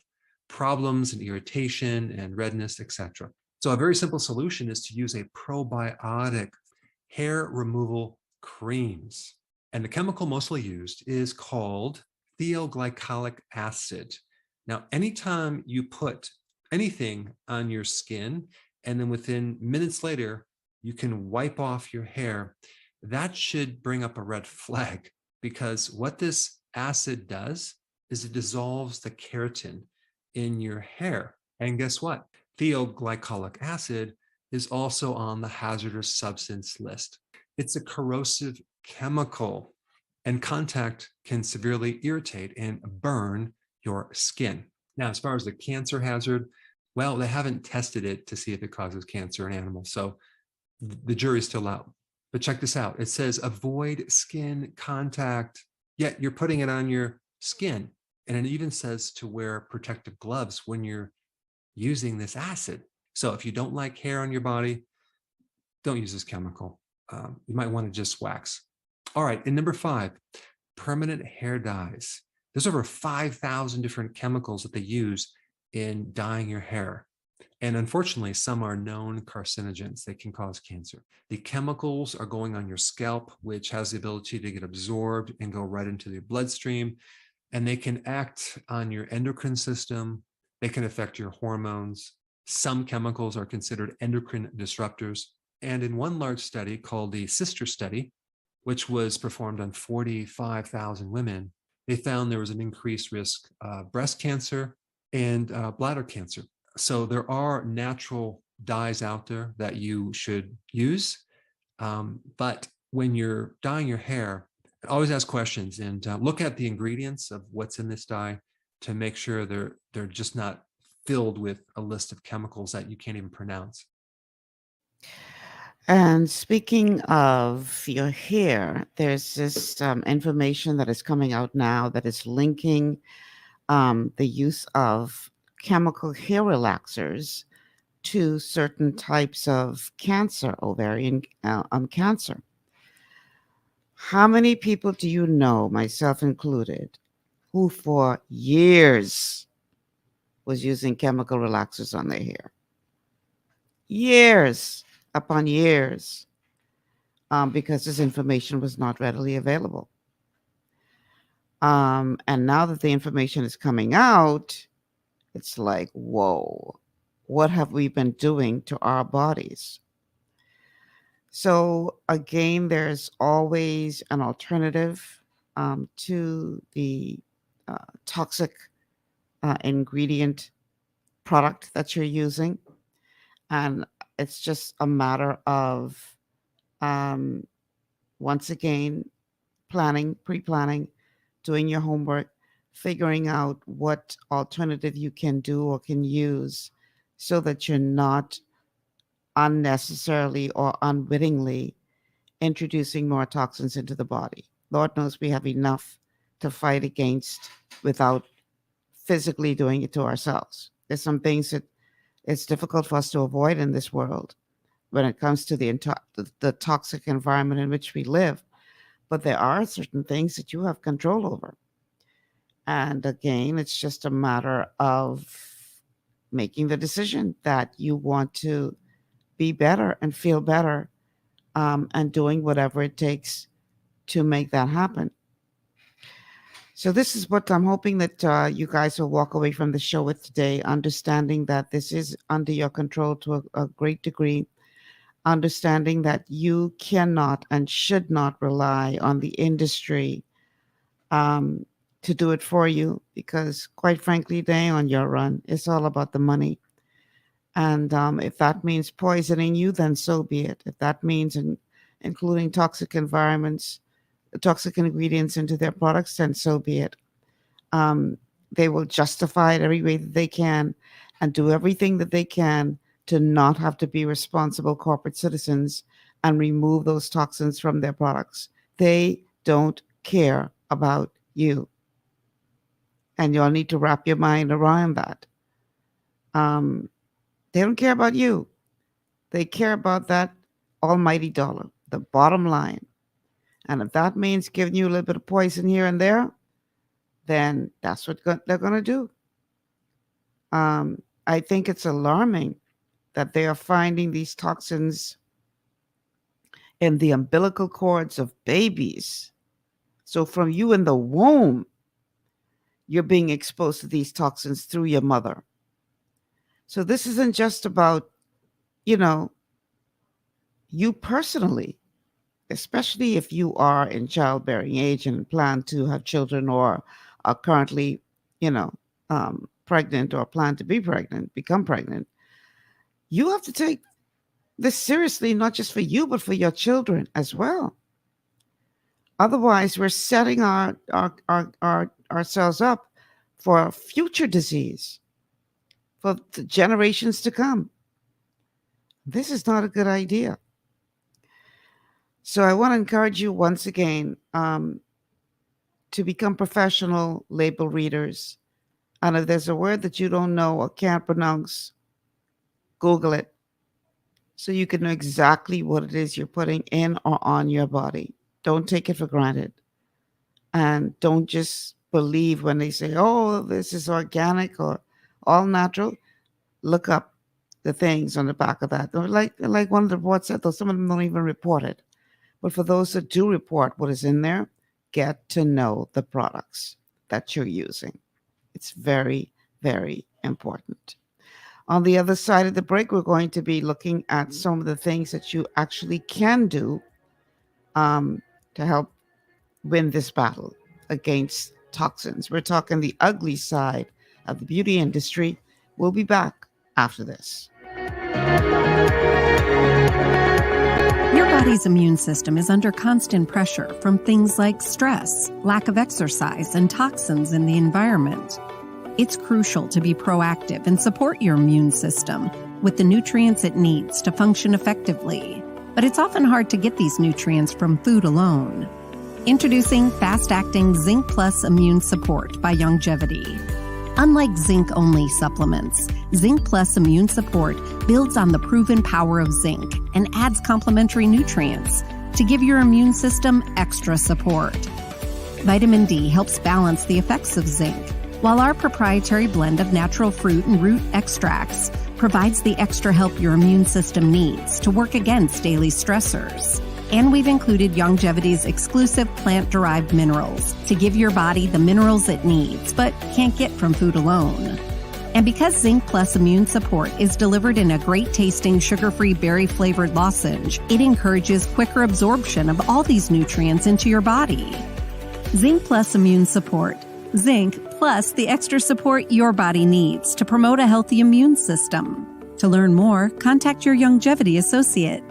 problems and irritation and redness, etc. So a very simple solution is to use a probiotic hair removal creams. And the chemical mostly used is called thioglycolic acid. Now, anytime you put anything on your skin and then within minutes later, you can wipe off your hair, that should bring up a red flag, because what this acid does is it dissolves the keratin in your hair. And guess what? Thioglycolic acid is also on the hazardous substance list. It's a corrosive chemical, and contact can severely irritate and burn your skin. Now, as far as the cancer hazard, well, they haven't tested it to see if it causes cancer in animals, so the jury's still out. But check this out. It says avoid skin contact, yet you're putting it on your skin. And it even says to wear protective gloves when you're using this acid. So if you don't like hair on your body, don't use this chemical. You might want to just wax. All right, and number 5, permanent hair dyes. There's over 5,000 different chemicals that they use in dyeing your hair. And unfortunately, some are known carcinogens. They can cause cancer. The chemicals are going on your scalp, which has the ability to get absorbed and go right into the bloodstream. And they can act on your endocrine system. They can affect your hormones. Some chemicals are considered endocrine disruptors. And in one large study called the SISTER study, which was performed on 45,000 women, they found there was an increased risk of breast cancer and bladder cancer. So there are natural dyes out there that you should use. But when you're dyeing your hair, always ask questions and look at the ingredients of what's in this dye to make sure they're just not filled with a list of chemicals that you can't even pronounce. And speaking of your hair, there's this information that is coming out now that is linking the use of chemical hair relaxers to certain types of cancer, ovarian cancer. How many people do you know, myself included, who for years was using chemical relaxers on their hair? Years upon years, because this information was not readily available. And now that the information is coming out, it's like, whoa, what have we been doing to our bodies? So again, there's always an alternative to the toxic ingredient product that you're using. And it's just a matter of, once again, planning, pre-planning, doing your homework, figuring out what alternative you can do or can use so that you're not unnecessarily or unwittingly introducing more toxins into the body. Lord knows we have enough to fight against without physically doing it to ourselves. There's some things that it's difficult for us to avoid in this world when it comes to the toxic environment in which we live. But there are certain things that you have control over. And again, it's just a matter of making the decision that you want to be better and feel better, and doing whatever it takes to make that happen. So this is what I'm hoping that you guys will walk away from the show with today, understanding that this is under your control to a great degree, understanding that you cannot and should not rely on the industry to do it for you, because quite frankly, they ain't on your run. It's all about the money. And if that means poisoning you, then so be it. If that means including toxic environments, toxic ingredients into their products, then so be it. They will justify it every way that they can and do everything that they can to not have to be responsible corporate citizens and remove those toxins from their products. They don't care about you. And you'll need to wrap your mind around that. They don't care about you. They care about that almighty dollar, the bottom line. And if that means giving you a little bit of poison here and there, then that's what they're going to do. I think it's alarming that they are finding these toxins in the umbilical cords of babies. So from you in the womb, you're being exposed to these toxins through your mother. So this isn't just about, you personally, especially if you are in childbearing age and plan to have children or are currently, pregnant or plan to be pregnant, become pregnant. You have to take this seriously, not just for you, but for your children as well. Otherwise, we're setting ourselves up for future disease for the generations to come. This is not a good idea. So I want to encourage you once again to become professional label readers. And if there's a word that you don't know or can't pronounce, Google it so you can know exactly what it is you're putting in or on your body. Don't take it for granted. And don't just believe when they say, oh, this is organic or all natural. Look up the things on the back of that. Like one of the reports said, though, some of them don't even report it. But for those that do report what is in there, get to know the products that you're using. It's very, very important. On the other side of the break, we're going to be looking at some of the things that you actually can do to help win this battle against toxins. We're talking the ugly side of the beauty industry. We'll be back after this. Your body's immune system is under constant pressure from things like stress, lack of exercise, and toxins in the environment. It's crucial to be proactive and support your immune system with the nutrients it needs to function effectively. But it's often hard to get these nutrients from food alone. Introducing fast-acting Zinc Plus Immune Support by Youngevity. Unlike zinc-only supplements, Zinc Plus Immune Support builds on the proven power of zinc and adds complementary nutrients to give your immune system extra support. Vitamin D helps balance the effects of zinc, while our proprietary blend of natural fruit and root extracts provides the extra help your immune system needs to work against daily stressors. And we've included Youngevity's exclusive plant-derived minerals to give your body the minerals it needs, but can't get from food alone. And because Zinc Plus Immune Support is delivered in a great-tasting, sugar-free, berry-flavored lozenge, it encourages quicker absorption of all these nutrients into your body. Zinc Plus Immune Support. Zinc plus the extra support your body needs to promote a healthy immune system. To learn more, contact your Youngevity associate.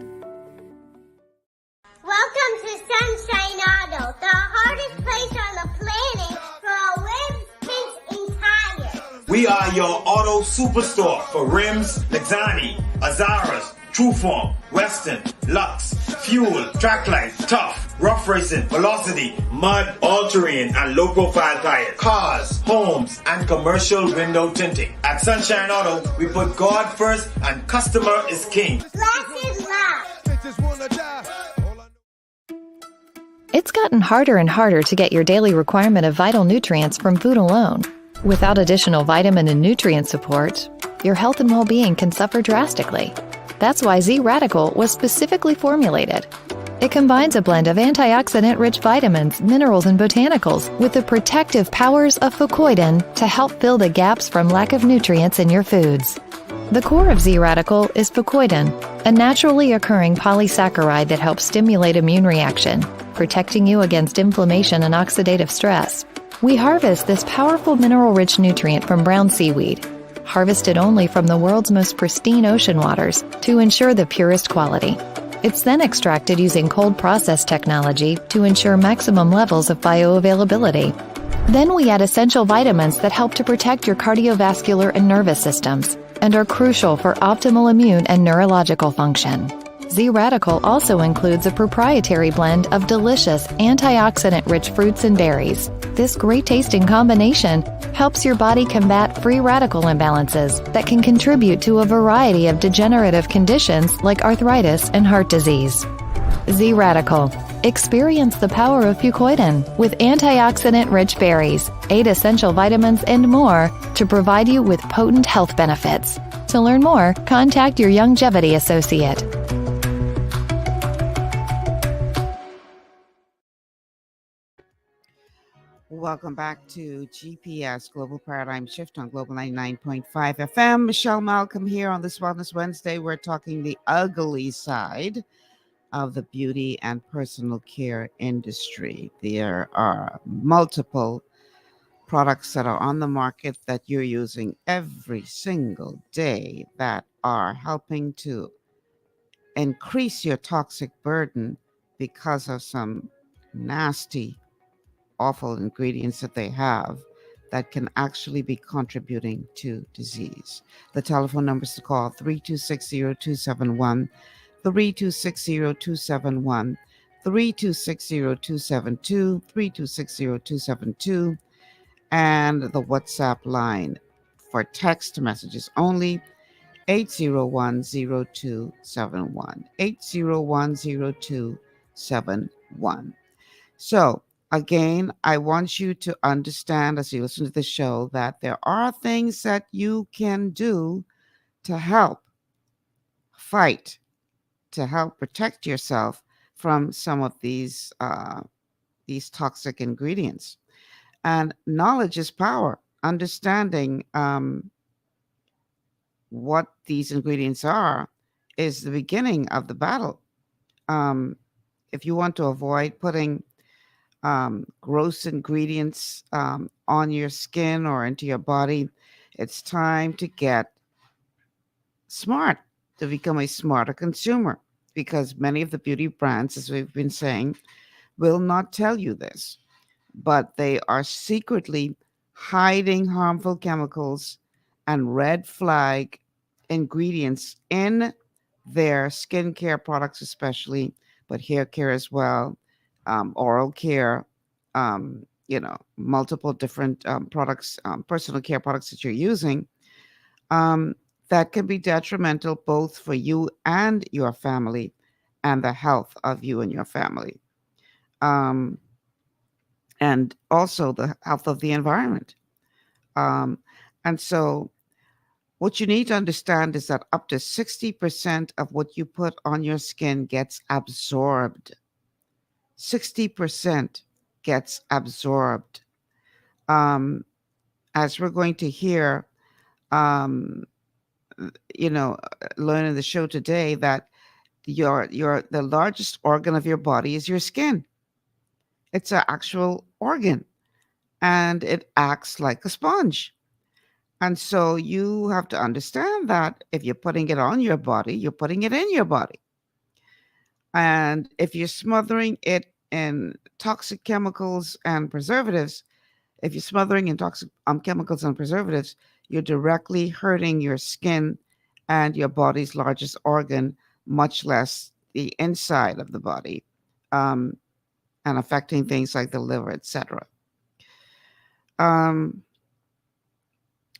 Welcome to Sunshine Auto, the hardest place on the planet for rims, paints, and tires. We are your auto superstore for rims, Lexani, Azaras, Trueform, Western, Lux, Fuel, Trackline, Tough, Rough Racing, Velocity, Mud, All-Terrain, and low-profile tires. Cars, homes, and commercial window tinting. At Sunshine Auto, we put God first and customer is king. Glasses love. It's gotten harder and harder to get your daily requirement of vital nutrients from food alone. Without additional vitamin and nutrient support, your health and well-being can suffer drastically. That's why Z-Radical was specifically formulated. It combines a blend of antioxidant-rich vitamins, minerals, and botanicals with the protective powers of fucoidan to help fill the gaps from lack of nutrients in your foods. The core of Z-Radical is fucoidan, a naturally occurring polysaccharide that helps stimulate immune reaction, protecting you against inflammation and oxidative stress. We harvest this powerful mineral-rich nutrient from brown seaweed, harvested only from the world's most pristine ocean waters to ensure the purest quality. It's then extracted using cold process technology to ensure maximum levels of bioavailability. Then we add essential vitamins that help to protect your cardiovascular and nervous systems and are crucial for optimal immune and neurological function. Z-Radical also includes a proprietary blend of delicious antioxidant-rich fruits and berries. This great-tasting combination helps your body combat free radical imbalances that can contribute to a variety of degenerative conditions like arthritis and heart disease. Z-Radical. Experience the power of fucoidan with antioxidant-rich berries, 8 essential vitamins, and more to provide you with potent health benefits. To learn more, contact your Youngevity associate. Welcome back to GPS Global Paradigm Shift on Global 99.5 FM. Michelle Malcolm here on this Wellness Wednesday. We're talking the ugly side of the beauty and personal care industry. There are multiple products that are on the market that you're using every single day that are helping to increase your toxic burden because of some nasty, awful ingredients that they have that can actually be contributing to disease. The telephone numbers to call 3260271, 3260271, 3260272, 3260272, and the WhatsApp line for text messages only, 8010271, 8010271. So, again, I want you to understand as you listen to the show that there are things that you can do to help fight, to help protect yourself from some of these toxic ingredients. And knowledge is power. Understanding what these ingredients are is the beginning of the battle. If you want to avoid putting gross ingredients on your skin or into your body, it's time to get smart, to become a smarter consumer, because many of the beauty brands, as we've been saying, will not tell you this, but they are secretly hiding harmful chemicals and red flag ingredients in their skincare products, especially, but hair care as well, oral care, multiple different products, personal care products that you're using, that can be detrimental both for you and your family and the health of you and your family. And also the health of the environment. And so what you need to understand is that up to 60% of what you put on your skin gets absorbed. 60% gets absorbed. As we're going to hear, learn in the show today, that the largest organ of your body is your skin. It's an actual organ, and it acts like a sponge. And so you have to understand that if you're putting it on your body, you're putting it in your body. And if you're smothering it in toxic chemicals and preservatives, if you're smothering in toxic chemicals and preservatives, you're directly hurting your skin and your body's largest organ, much less the inside of the body, and affecting things like the liver, etc.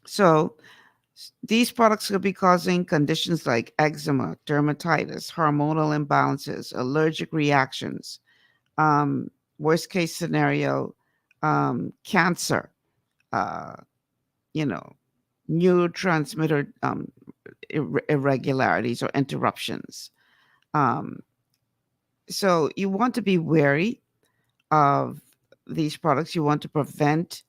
So these products could be causing conditions like eczema, dermatitis, hormonal imbalances, allergic reactions, worst case scenario, cancer, neurotransmitter irregularities or interruptions. So you want to be wary of these products. You want to prevent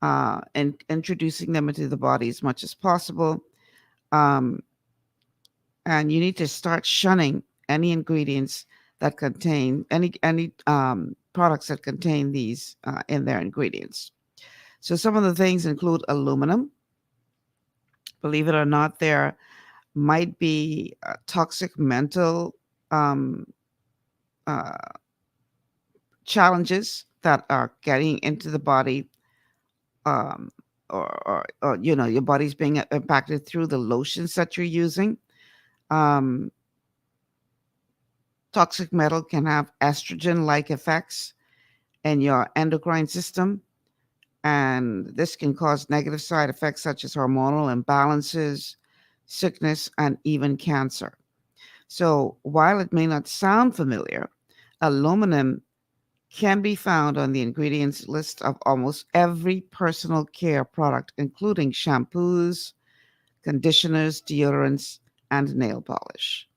and introducing them into the body as much as possible. And you need to start shunning any ingredients that contain any products that contain these in their ingredients. So some of the things include aluminum. Believe it or not, there might be toxic mental challenges that are getting into the body, or your body's being impacted through the lotions that you're using. Toxic metal can have estrogen-like effects in your endocrine system, and this can cause negative side effects such as hormonal imbalances, sickness, and even cancer. So while it may not sound familiar, aluminum can be found on the ingredients list of almost every personal care product, including shampoos, conditioners, deodorants, and nail polish.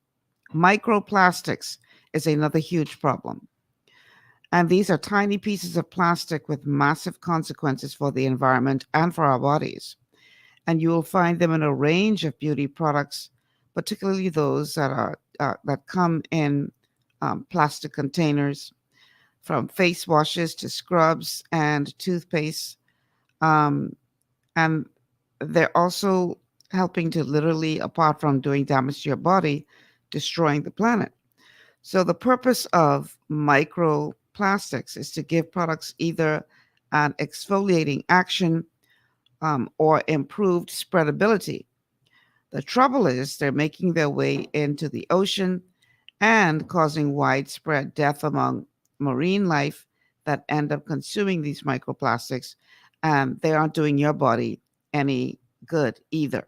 Microplastics is another huge problem. And these are tiny pieces of plastic with massive consequences for the environment and for our bodies. And you will find them in a range of beauty products, particularly those that come in plastic containers, from face washes to scrubs and toothpaste. And they're also helping to literally, apart from doing damage to your body, destroying the planet. So the purpose of microplastics is to give products either an exfoliating action or improved spreadability. The trouble is they're making their way into the ocean and causing widespread death among marine life that end up consuming these microplastics, and they aren't doing your body any good either.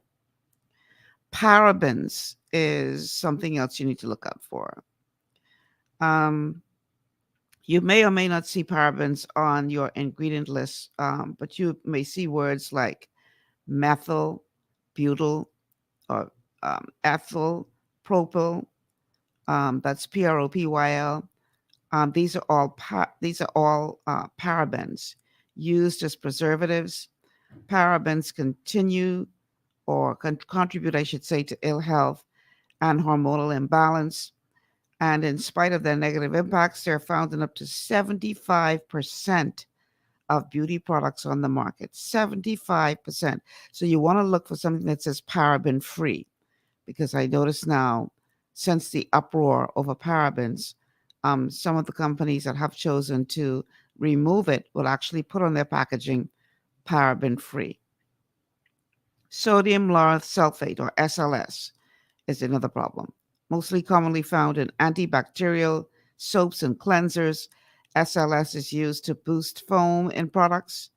Parabens is something else you need to look out for. You may or may not see parabens on your ingredient list, but you may see words like methyl, butyl, or ethyl, propyl. That's PROPYL. These are all parabens used as preservatives. Parabens contribute, I should say, to ill health and hormonal imbalance. And in spite of their negative impacts, they're found in up to 75% of beauty products on the market. 75%. So you want to look for something that says paraben free, because I notice now, since the uproar over parabens, some of the companies that have chosen to remove it will actually put on their packaging paraben free. Sodium lauryl sulfate, or SLS, is another problem. Mostly commonly found in antibacterial soaps and cleansers. SLS is used to boost foam in products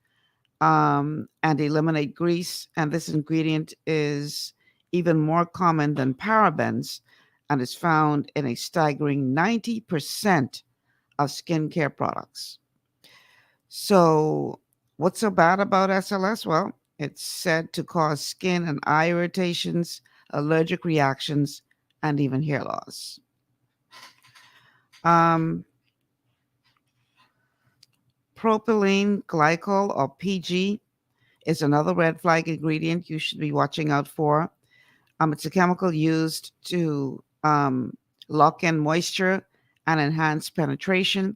and eliminate grease. And this ingredient is even more common than parabens and is found in a staggering 90% of skincare products. So what's so bad about SLS? Well, it's said to cause skin and eye irritations, allergic reactions, and even hair loss. Propylene glycol, or PG, is another red flag ingredient you should be watching out for. It's a chemical used to lock in moisture and enhance penetration.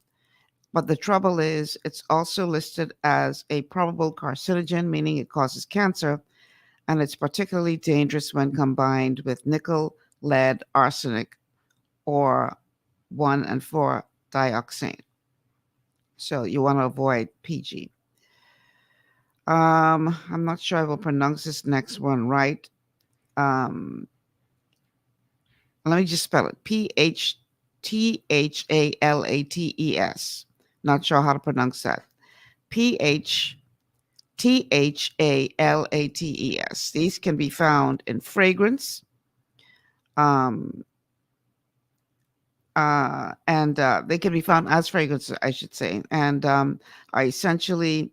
But the trouble is, it's also listed as a probable carcinogen, meaning it causes cancer, and it's particularly dangerous when combined with nickel, lead, arsenic, or 1,4-dioxane. So you want to avoid PG. I'm not sure I will pronounce this next one right. Let me just spell it. PHTHALATES. Not sure how to pronounce that. PHTHALATES. These can be found in fragrance. And they can be found as fragrances, I should say, and are essentially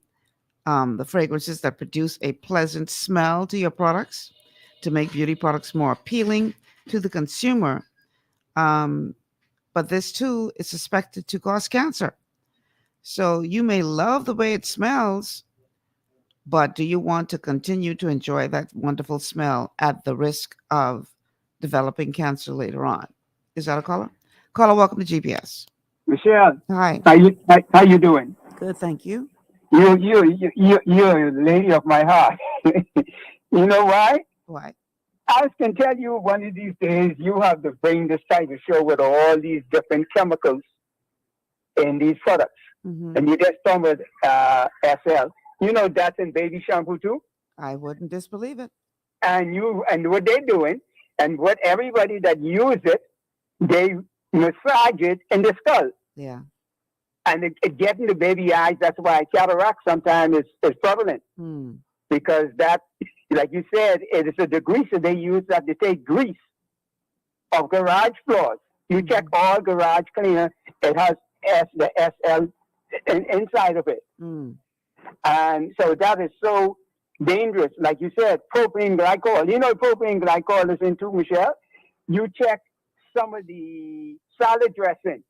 the fragrances that produce a pleasant smell to your products to make beauty products more appealing to the consumer. But this too is suspected to cause cancer. So you may love the way it smells, but do you want to continue to enjoy that wonderful smell at the risk of developing cancer later on? Is that a caller? Caller, welcome to GPS. Michelle. Hi. How you doing? Good, thank you. You're a lady of my heart. You know why? Why? I can tell you one of these days you have to bring this type of show with all these different chemicals in these products. Mm-hmm. And you just talking with SL. You know that's in baby shampoo too? I wouldn't disbelieve it. And what they're doing, and what everybody that use it, they massage it in the skull. Yeah. And it gets in the baby eyes. That's why cataract sometimes is prevalent. Because that, like you said, it is a degreaser they use that they take grease of garage floors. You check all garage cleaner, it has the SL inside of it. And so that is so dangerous. Like you said, propylene glycol. You know propylene glycol is into, Michelle? You check some of the salad dressing.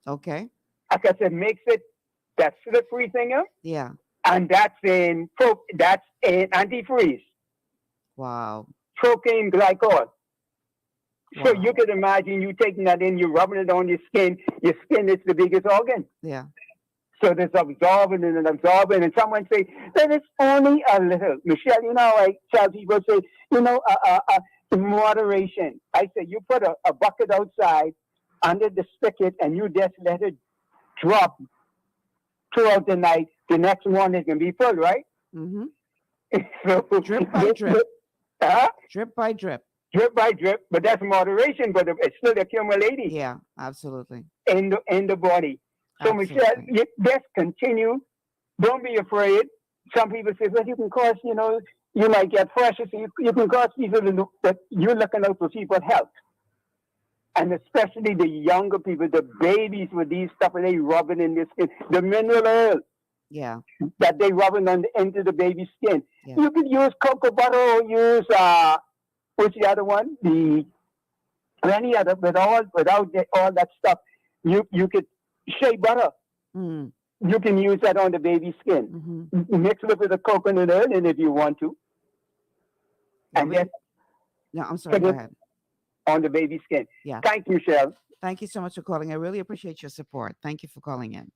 Okay. Like I said, makes it that slippery thing up. Yeah. And that's in antifreeze. Wow. Propylene glycol. Wow. So you can imagine you taking that in, you're rubbing it on your skin. Your skin is the biggest organ. Yeah. So there's absorbing and absorbing. And someone say, that it's only a little. Michelle, you know, I tell people, say, you know, moderation. I say, you put a bucket outside under the spigot and you just let it drop throughout the night. The next one is going to be full, right? Mm-hmm. So, drip by drip. Drip by drip. drip by drip, but that's moderation, but it's still accumulating. Yeah, absolutely. In the body. So Absolutely. Michelle, just continue. Don't be afraid. Some people say, well, you can cause, you might get pressure, so you can cause people to look that you're looking out for people's health. And especially the younger people, the babies with these stuff, and they rubbing in their skin, the mineral oil. Yeah. That they rubbing into the baby's skin. Yeah. You can use cocoa butter or use what's the other one? Any other without all that stuff. You could shea butter. Mm. You can use that on the baby's skin. Mm-hmm. Mix it with the coconut oil, and if you want to. And then no, I'm sorry. Go ahead. On the baby's skin. Yeah. Thank you, Michelle. Thank you so much for calling. I really appreciate your support. Thank you for calling in.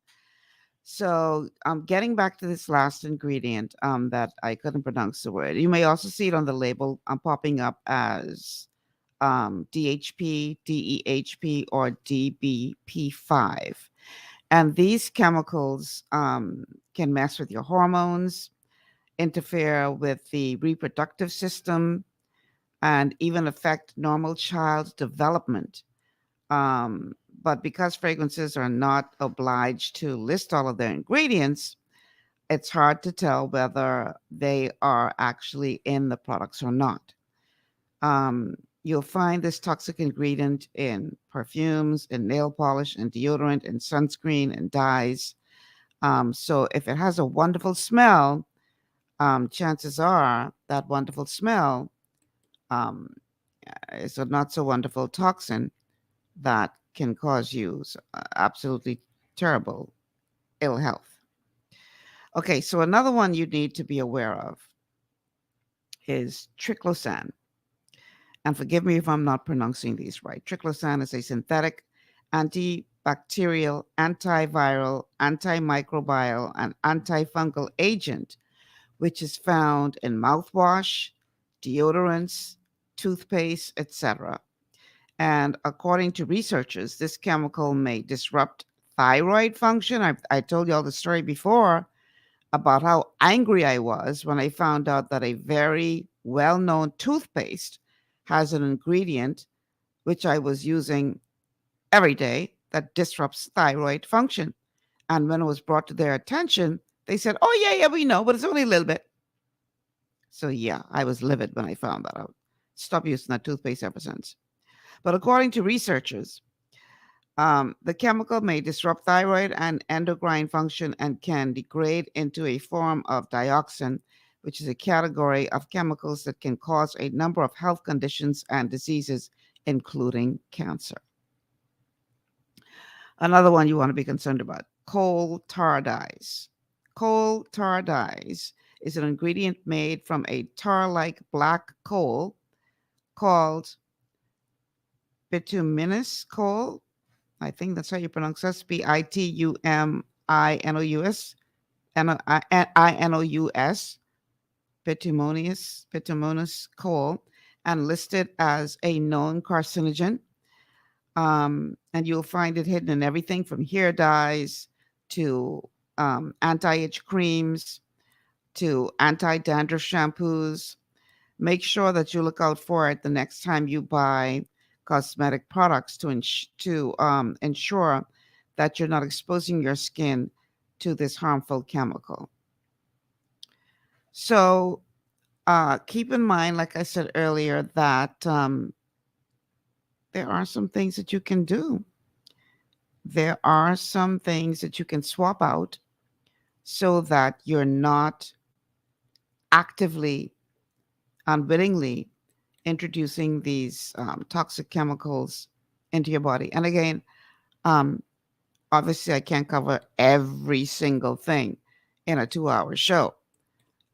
So getting back to this last ingredient that I couldn't pronounce the word. You may also see it on the label popping up as DHP, DEHP, or DBP5. And these chemicals can mess with your hormones, interfere with the reproductive system, and even affect normal child development. But because fragrances are not obliged to list all of their ingredients, it's hard to tell whether they are actually in the products or not. You'll find this toxic ingredient in perfumes, in nail polish, in deodorant, in sunscreen, and dyes. So if it has a wonderful smell, chances are that wonderful smell is a not so wonderful toxin that can cause you absolutely terrible ill health. Okay, so another one you need to be aware of is triclosan. And forgive me if I'm not pronouncing these right. Triclosan is a synthetic antibacterial, antiviral, antimicrobial, and antifungal agent, which is found in mouthwash, deodorants, toothpaste, etc. And according to researchers, this chemical may disrupt thyroid function. I told you all the story before about how angry I was when I found out that a very well-known toothpaste has an ingredient which I was using every day that disrupts thyroid function. And when it was brought to their attention, they said, oh, yeah, we know, but it's only a little bit. So, yeah, I was livid when I found that out. Stopped using that toothpaste ever since. But according to researchers, the chemical may disrupt thyroid and endocrine function and can degrade into a form of dioxin, which is a category of chemicals that can cause a number of health conditions and diseases, including cancer. Another one you want to be concerned about, coal tar dyes. Coal tar dyes is an ingredient made from a tar-like black coal called bituminous coal. I think that's how you pronounce this. Bituminous, INOUS, bituminous coal, and listed as a known carcinogen. And you'll find it hidden in everything from hair dyes to anti-itch creams to anti-dandruff shampoos. Make sure that you look out for it the next time you buy cosmetic products to ensure that you're not exposing your skin to this harmful chemical. So keep in mind, like I said earlier, that there are some things that you can do. There are some things that you can swap out so that you're not actively, unwittingly introducing these toxic chemicals into your body. And again, obviously I can't cover every single thing in a 2-hour show.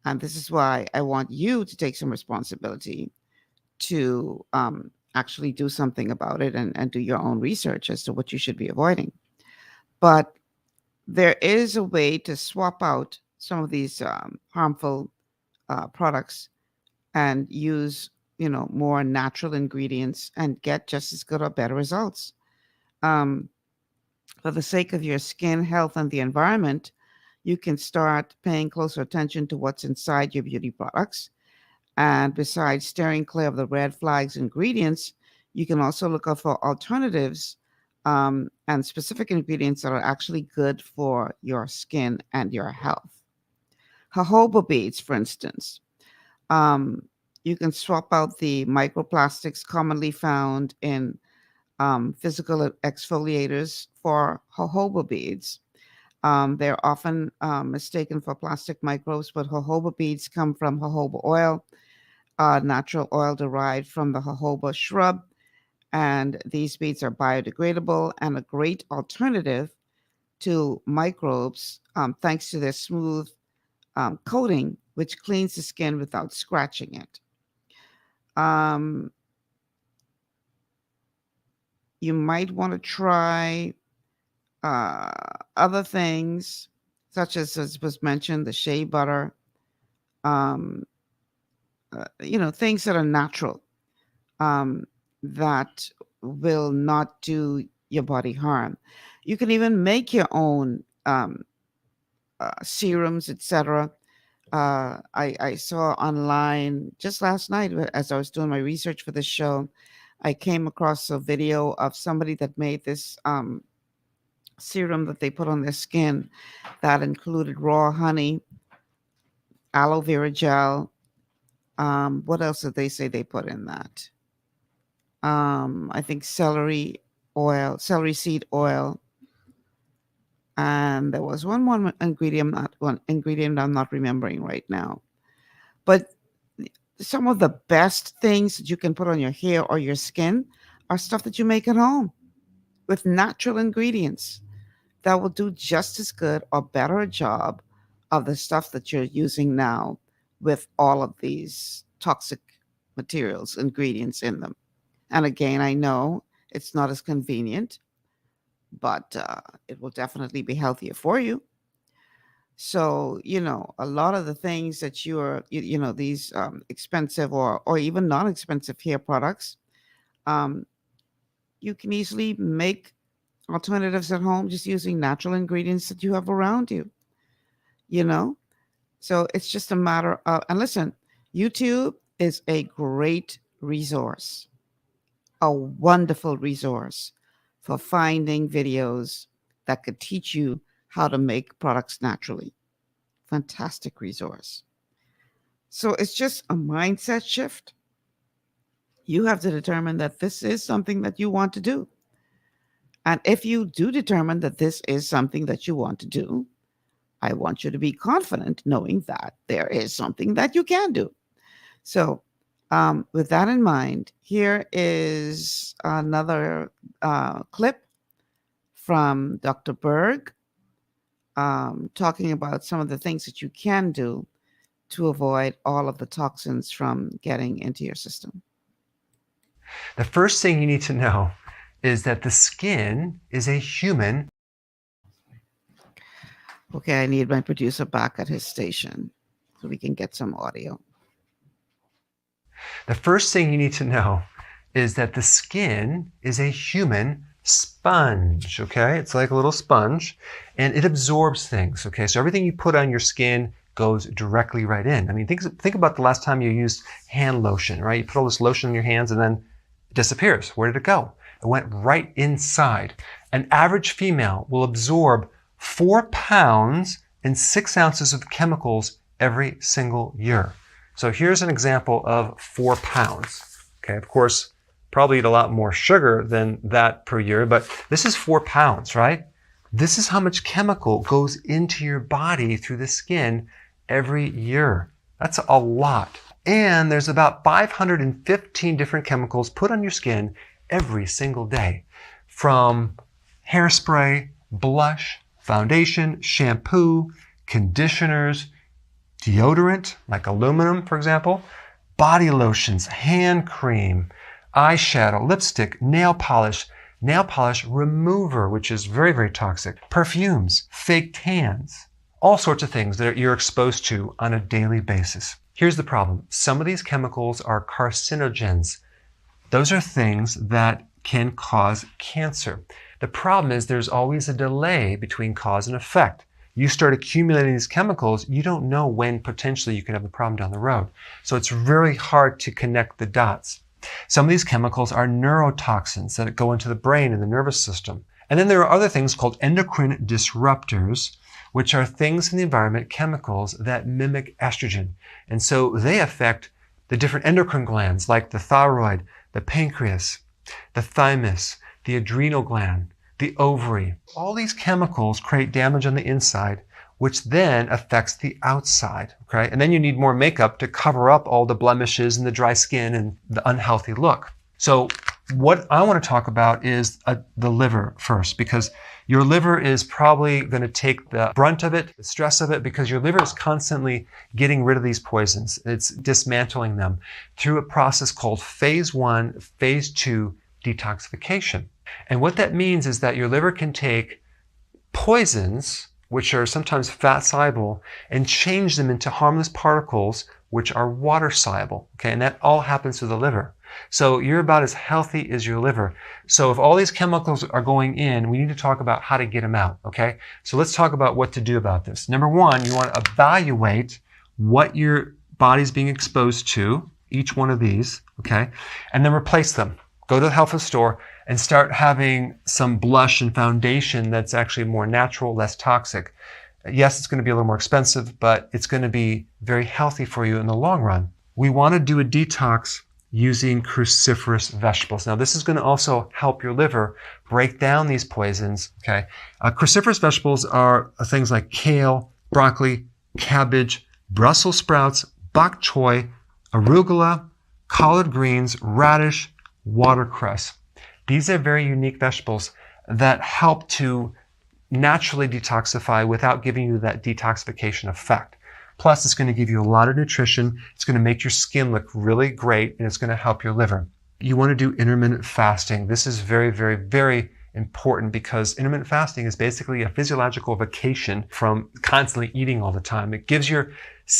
And this is why I want you to take some responsibility to actually do something about it and do your own research as to what you should be avoiding. But there is a way to swap out some of these harmful products and use more natural ingredients and get just as good or better results. For the sake of your skin health and the environment, you can start paying closer attention to what's inside your beauty products And besides steering clear of the red flags ingredients, you can also look out for alternatives and specific ingredients that are actually good for your skin and your health. Jojoba beads, for instance. You can swap out the microplastics commonly found in physical exfoliators for jojoba beads. They're often mistaken for plastic microbes, but jojoba beads come from jojoba oil, natural oil derived from the jojoba shrub. And these beads are biodegradable and a great alternative to microbes thanks to their smooth coating, which cleans the skin without scratching it. You might want to try other things, such as was mentioned, the shea butter, things that are natural, that will not do your body harm. You can even make your own serums, etc. I saw online just last night as I was doing my research for this show, I came across a video of somebody that made this serum that they put on their skin that included raw honey, aloe vera gel. What else did they say they put in that? I think celery seed oil. And there was one more ingredient I'm not remembering right now. But some of the best things that you can put on your hair or your skin are stuff that you make at home with natural ingredients that will do just as good or better a job of the stuff that you're using now with all of these toxic materials, ingredients in them. And again, I know it's not as convenient, but it will definitely be healthier for you. So, a lot of the things that these expensive or even non-expensive hair products, you can easily make alternatives at home just using natural ingredients that you have around you, So it's just a matter of, and listen, YouTube is a great resource, a wonderful resource for finding videos that could teach you how to make products naturally. Fantastic resource. So it's just a mindset shift. You have to determine that this is something that you want to do. And if you do determine that this is something that you want to do, I want you to be confident knowing that there is something that you can do. So with that in mind, here is another clip from Dr. Berg talking about some of the things that you can do to avoid all of the toxins from getting into your system. The first thing you need to know is that the skin is a human. Okay, I need my producer back at his station so we can get some audio. The first thing you need to know is that the skin is a human sponge, okay? It's like a little sponge, and it absorbs things, okay? So everything you put on your skin goes directly right in. I mean, think about the last time you used hand lotion, right? You put all this lotion on your hands and then it disappears. Where did it go? It went right inside. An average female will absorb 4 pounds and 6 ounces of chemicals every single year. So here's an example of 4 pounds. Okay, of course, probably eat a lot more sugar than that per year, but this is 4 pounds, right? This is how much chemical goes into your body through the skin every year. That's a lot. And there's about 515 different chemicals put on your skin every single day, from hairspray, blush, foundation, shampoo, conditioners, deodorant, like aluminum, for example, body lotions, hand cream, eyeshadow, lipstick, nail polish remover, which is very, very toxic, perfumes, fake tans, all sorts of things that you're exposed to on a daily basis. Here's the problem. Some of these chemicals are carcinogens. Those are things that can cause cancer. The problem is there's always a delay between cause and effect. you start accumulating these chemicals, you don't know when potentially you could have a problem down the road. So it's really hard to connect the dots. Some of these chemicals are neurotoxins that go into the brain and the nervous system. And then there are other things called endocrine disruptors, which are things in the environment, chemicals that mimic estrogen. And so they affect the different endocrine glands like the thyroid, the pancreas, the thymus, the adrenal gland, the ovary. All these chemicals create damage on the inside, which then affects the outside, okay? And then you need more makeup to cover up all the blemishes and the dry skin and the unhealthy look. So what I want to talk about is the liver first, because your liver is probably going to take the brunt of it, the stress of it, because your liver is constantly getting rid of these poisons. It's dismantling them through a process called phase 1, phase 2 detoxification. And what that means is that your liver can take poisons, which are sometimes fat soluble, and change them into harmless particles, which are water soluble. Okay, and that all happens to the liver. So you're about as healthy as your liver. So if all these chemicals are going in, we need to talk about how to get them out. Okay, so let's talk about what to do about this. Number one, you want to evaluate what your body's being exposed to, each one of these, okay, and then replace them. Go to the health food store and start having some blush and foundation that's actually more natural, less toxic. Yes, it's going to be a little more expensive, but it's going to be very healthy for you in the long run. We want to do a detox using cruciferous vegetables. Now, this is going to also help your liver break down these poisons, okay? Cruciferous vegetables are things like kale, broccoli, cabbage, Brussels sprouts, bok choy, arugula, collard greens, radish, watercress. These are very unique vegetables that help to naturally detoxify without giving you that detoxification effect. Plus, it's going to give you a lot of nutrition. It's going to make your skin look really great, and it's going to help your liver. You want to do intermittent fasting. This is very, very, very important because intermittent fasting is basically a physiological vacation from constantly eating all the time. It gives your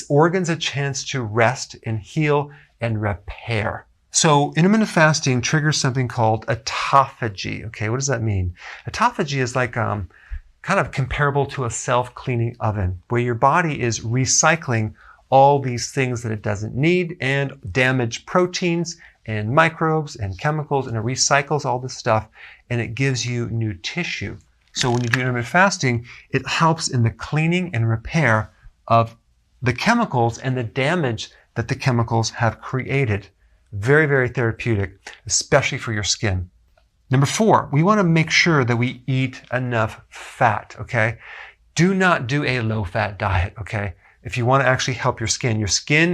organs a chance to rest and heal and repair. So intermittent fasting triggers something called autophagy. Okay, what does that mean? Autophagy is like kind of comparable to a self-cleaning oven, where your body is recycling all these things that it doesn't need and damaged proteins and microbes and chemicals, and it recycles all this stuff and it gives you new tissue. So when you do intermittent fasting, it helps in the cleaning and repair of the chemicals and the damage that the chemicals have created. Very, very therapeutic, especially for your skin. Number 4, we want to make sure that we eat enough fat, okay? Do not do a low-fat diet, okay? If you want to actually help your skin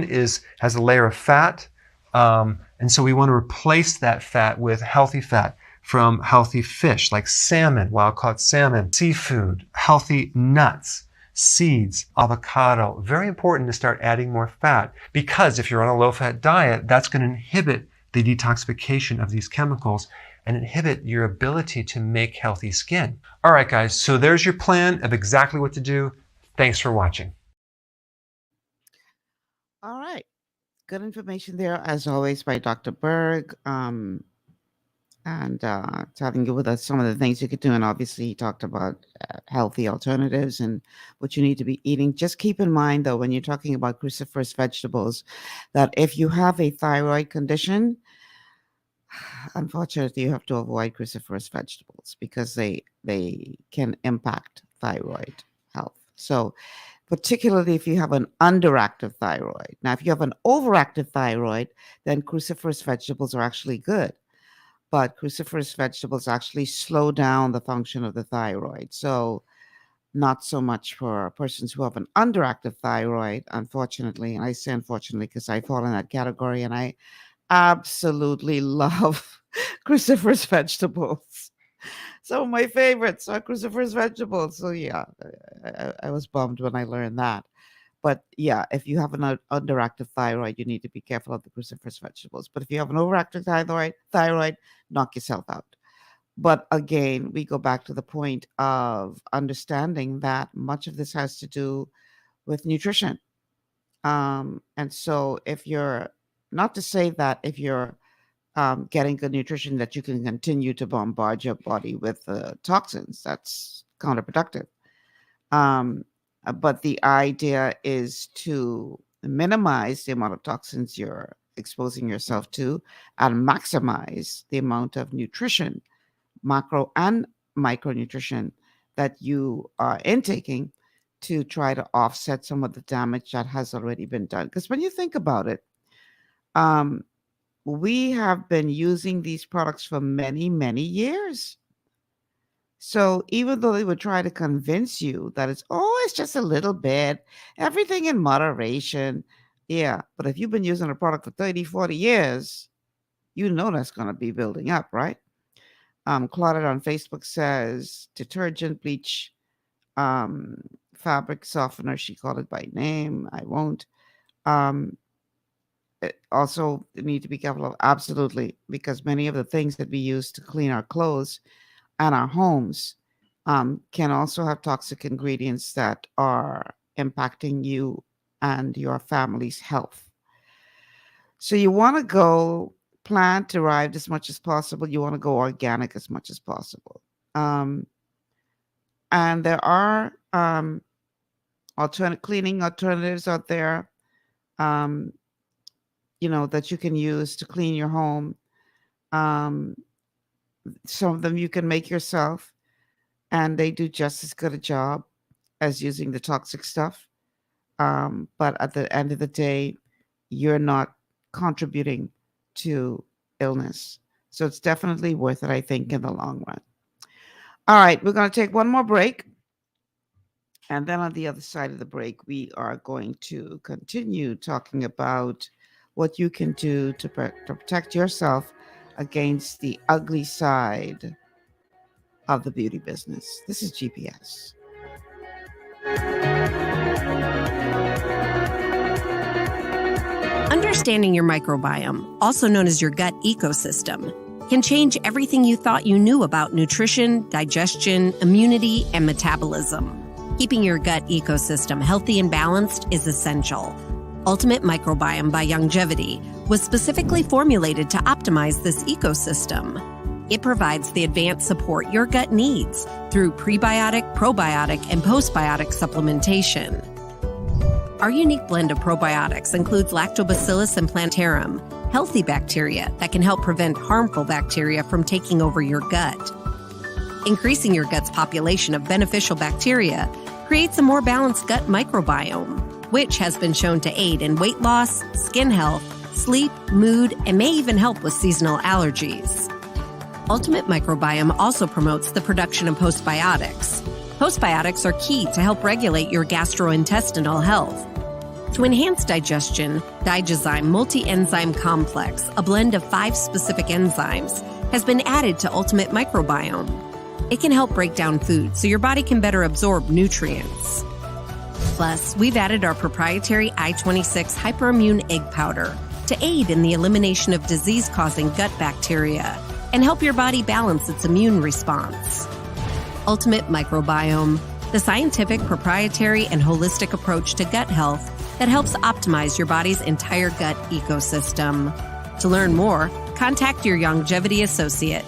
has a layer of fat, and so we want to replace that fat with healthy fat from healthy fish like salmon, wild-caught salmon, seafood, healthy nuts, seeds, avocado. Very important to start adding more fat, because if you're on a low-fat diet, that's going to inhibit the detoxification of these chemicals and inhibit your ability to make healthy skin. All right, guys, so there's your plan of exactly what to do. Thanks for watching. All right. Good information there, as always, by Dr. Berg. And telling you with us some of the things you could do. And obviously, he talked about healthy alternatives and what you need to be eating. Just keep in mind, though, when you're talking about cruciferous vegetables, that if you have a thyroid condition, unfortunately, you have to avoid cruciferous vegetables because they can impact thyroid health. So particularly if you have an underactive thyroid. Now, if you have an overactive thyroid, then cruciferous vegetables are actually good. But cruciferous vegetables actually slow down the function of the thyroid. So not so much for persons who have an underactive thyroid, unfortunately. And I say unfortunately because I fall in that category, and I absolutely love cruciferous vegetables. Some of my favorites are cruciferous vegetables. So yeah, I was bummed when I learned that. But yeah, if you have an underactive thyroid, you need to be careful of the cruciferous vegetables. But if you have an overactive thyroid, knock yourself out. But again, we go back to the point of understanding that much of this has to do with nutrition. And so if you're, not to say that if you're getting good nutrition that you can continue to bombard your body with toxins, that's counterproductive. But the idea is to minimize the amount of toxins you're exposing yourself to and maximize the amount of nutrition, macro and micronutrition, that you are intaking to try to offset some of the damage that has already been done. Because when you think about it, we have been using these products for many, many years. So even though they would try to convince you that it's just a little bit, everything in moderation. Yeah, but if you've been using a product for 30, 40 years, you know that's going to be building up, right? Claudette on Facebook says detergent, bleach, fabric softener. She called it by name. I won't. Also need to be careful of, absolutely, because many of the things that we use to clean our clothes and our homes can also have toxic ingredients that are impacting you and your family's health. So you want to go plant derived as much as possible. You want to go organic as much as possible. And there are cleaning alternatives out there, that you can use to clean your home. Some of them you can make yourself, and they do just as good a job as using the toxic stuff. But at the end of the day, you're not contributing to illness. So it's definitely worth it, I think, in the long run. All right, we're going to take one more break. And then on the other side of the break, we are going to continue talking about what you can do to protect yourself against the ugly side of the beauty business. This is GPS. Understanding your microbiome, also known as your gut ecosystem, can change everything you thought you knew about nutrition, digestion, immunity, and metabolism. Keeping your gut ecosystem healthy and balanced is essential. Ultimate Microbiome by Youngevity was specifically formulated to optimize this ecosystem. It provides the advanced support your gut needs through prebiotic, probiotic, and postbiotic supplementation. Our unique blend of probiotics includes Lactobacillus and Plantarum, healthy bacteria that can help prevent harmful bacteria from taking over your gut. Increasing your gut's population of beneficial bacteria creates a more balanced gut microbiome, which has been shown to aid in weight loss, skin health, sleep, mood, and may even help with seasonal allergies. Ultimate Microbiome also promotes the production of postbiotics. Postbiotics are key to help regulate your gastrointestinal health. To enhance digestion, Digizyme Multi-Enzyme Complex, a blend of 5 specific enzymes, has been added to Ultimate Microbiome. It can help break down food so your body can better absorb nutrients. Plus, we've added our proprietary I-26 hyperimmune egg powder to aid in the elimination of disease-causing gut bacteria and help your body balance its immune response. Ultimate Microbiome, the scientific, proprietary, and holistic approach to gut health that helps optimize your body's entire gut ecosystem. To learn more, contact your Youngevity associate.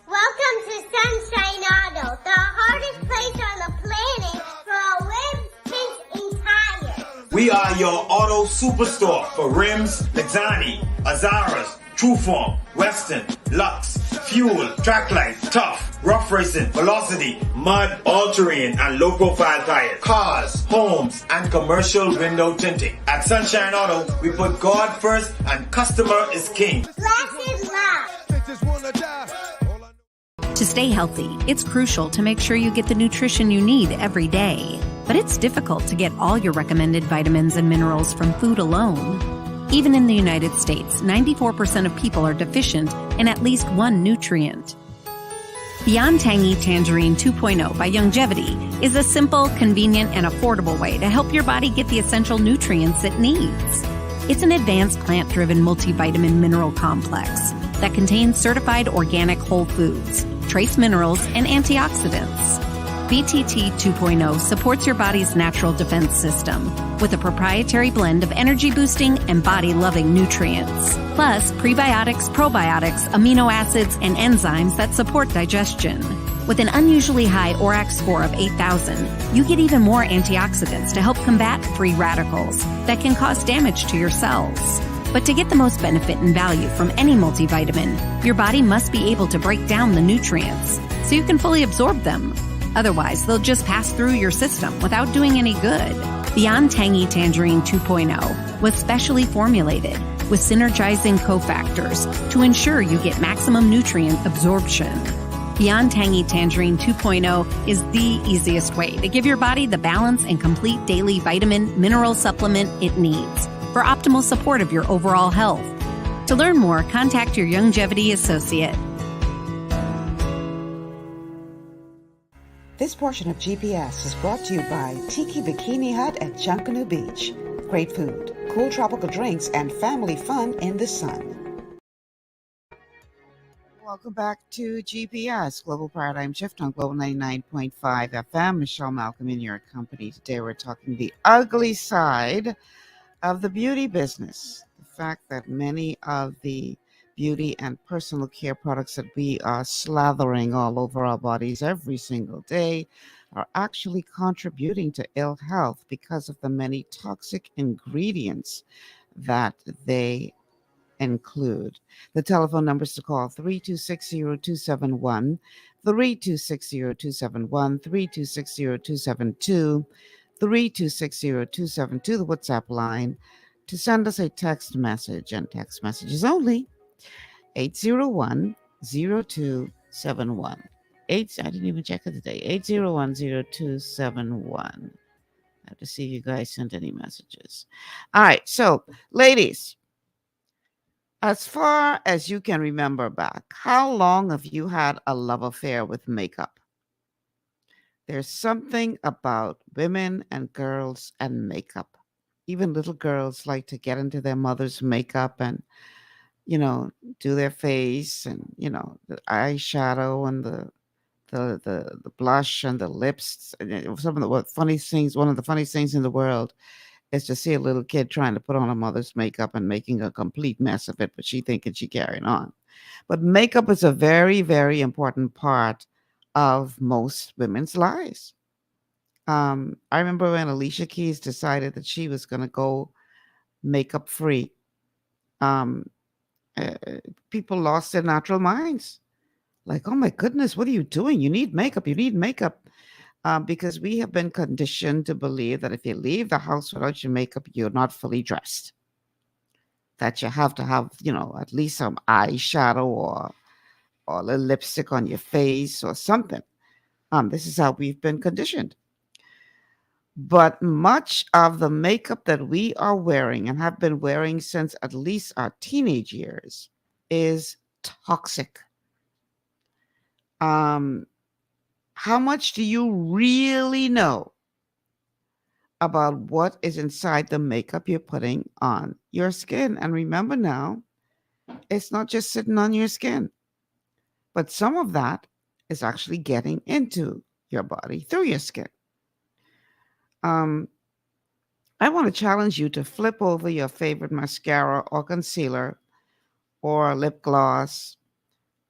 Welcome to Sunshine Auto, the hardest place on the planet for a rims, paints, and tires. We are your auto superstore for rims, Lexani, Azaras, Trueform, Western, Lux, Fuel, Tracklight, Tough, Rough Racing, Velocity, Mud, All-Terrain, and low-profile tires. Cars, homes, and commercial window tinting. At Sunshine Auto, we put God first and customer is king. Glasses loud. To stay healthy, it's crucial to make sure you get the nutrition you need every day. But it's difficult to get all your recommended vitamins and minerals from food alone. Even in the United States, 94% of people are deficient in at least one nutrient. Beyond Tangy Tangerine 2.0 by Youngevity is a simple, convenient, and affordable way to help your body get the essential nutrients it needs. It's an advanced plant-driven multivitamin mineral complex that contains certified organic whole foods, trace minerals, and antioxidants. BTT 2.0 supports your body's natural defense system with a proprietary blend of energy-boosting and body-loving nutrients, plus prebiotics, probiotics, amino acids, and enzymes that support digestion. With an unusually high ORAC score of 8,000, you get even more antioxidants to help combat free radicals that can cause damage to your cells. But to get the most benefit and value from any multivitamin, your body must be able to break down the nutrients so you can fully absorb them. Otherwise, they'll just pass through your system without doing any good. Beyond Tangy Tangerine 2.0 was specially formulated with synergizing cofactors to ensure you get maximum nutrient absorption. Beyond Tangy Tangerine 2.0 is the easiest way to give your body the balance and complete daily vitamin mineral supplement it needs for optimal support of your overall health. To learn more, contact your Youngevity associate. This portion of GPS is brought to you by Tiki Bikini Hut at Junkanoo Beach. Great food, cool tropical drinks, and family fun in the sun. Welcome back to GPS, Global Paradigm Shift on Global 99.5 FM. Michelle Malcolm in your company. Today we're talking the ugly side of the beauty business. The fact that many of the beauty and personal care products that we are slathering all over our bodies every single day are actually contributing to ill health because of the many toxic ingredients that they include. The telephone numbers to call 3260271, 3260271, 3260272, 3260272, the WhatsApp line to send us a text message, and text messages only 801-0271. I didn't even check it today. 801-0271. I have to see if you guys sent any messages. All right, so ladies, as far as you can remember back, how long have you had a love affair with makeup? There's something about women and girls and makeup. Even little girls like to get into their mother's makeup and, you know, do their face and, you know, the eyeshadow and the blush and the lips. And some of the funniest things, one of the funniest things in the world is to see a little kid trying to put on her mother's makeup and making a complete mess of it, but she thinking she carrying on. But makeup is a very, very important part of most women's lives. I remember when Alicia Keys decided that she was going to go makeup free. People lost their natural minds. Like, oh my goodness, what are you doing? You need makeup. You need makeup. Because we have been conditioned to believe that if you leave the house without your makeup, you're not fully dressed. That you have to have, you know, at least some eyeshadow or a little lipstick on your face or something. This is how we've been conditioned. But much of the makeup that we are wearing and have been wearing since at least our teenage years is toxic. How much do you really know about what is inside the makeup you're putting on your skin? And remember now, it's not just sitting on your skin, but some of that is actually getting into your body through your skin. I want to challenge you to flip over your favorite mascara or concealer or lip gloss,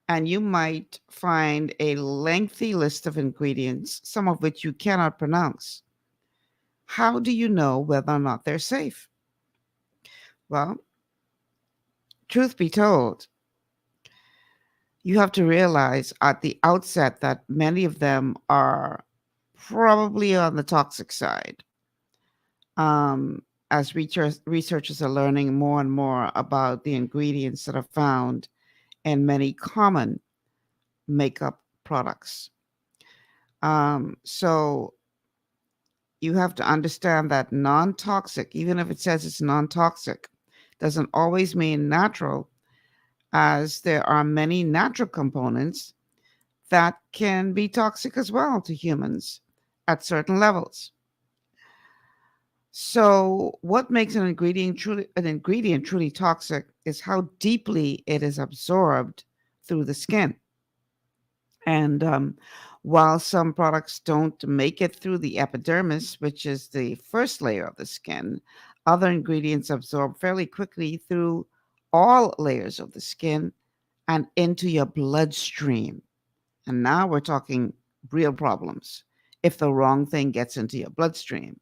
and you might find a lengthy list of ingredients, some of which you cannot pronounce. How do you know whether or not they're safe? Well, truth be told, you have to realize at the outset that many of them are probably on the toxic side. As researchers are learning more and more about the ingredients that are found in many common makeup products. So you have to understand that non-toxic, even if it says it's non-toxic, doesn't always mean natural, as there are many natural components that can be toxic as well to humans at certain levels. So what makes an ingredient truly toxic is how deeply it is absorbed through the skin. And while some products don't make it through the epidermis, which is the first layer of the skin, other ingredients absorb fairly quickly through all layers of the skin and into your bloodstream. And now we're talking real problems if the wrong thing gets into your bloodstream,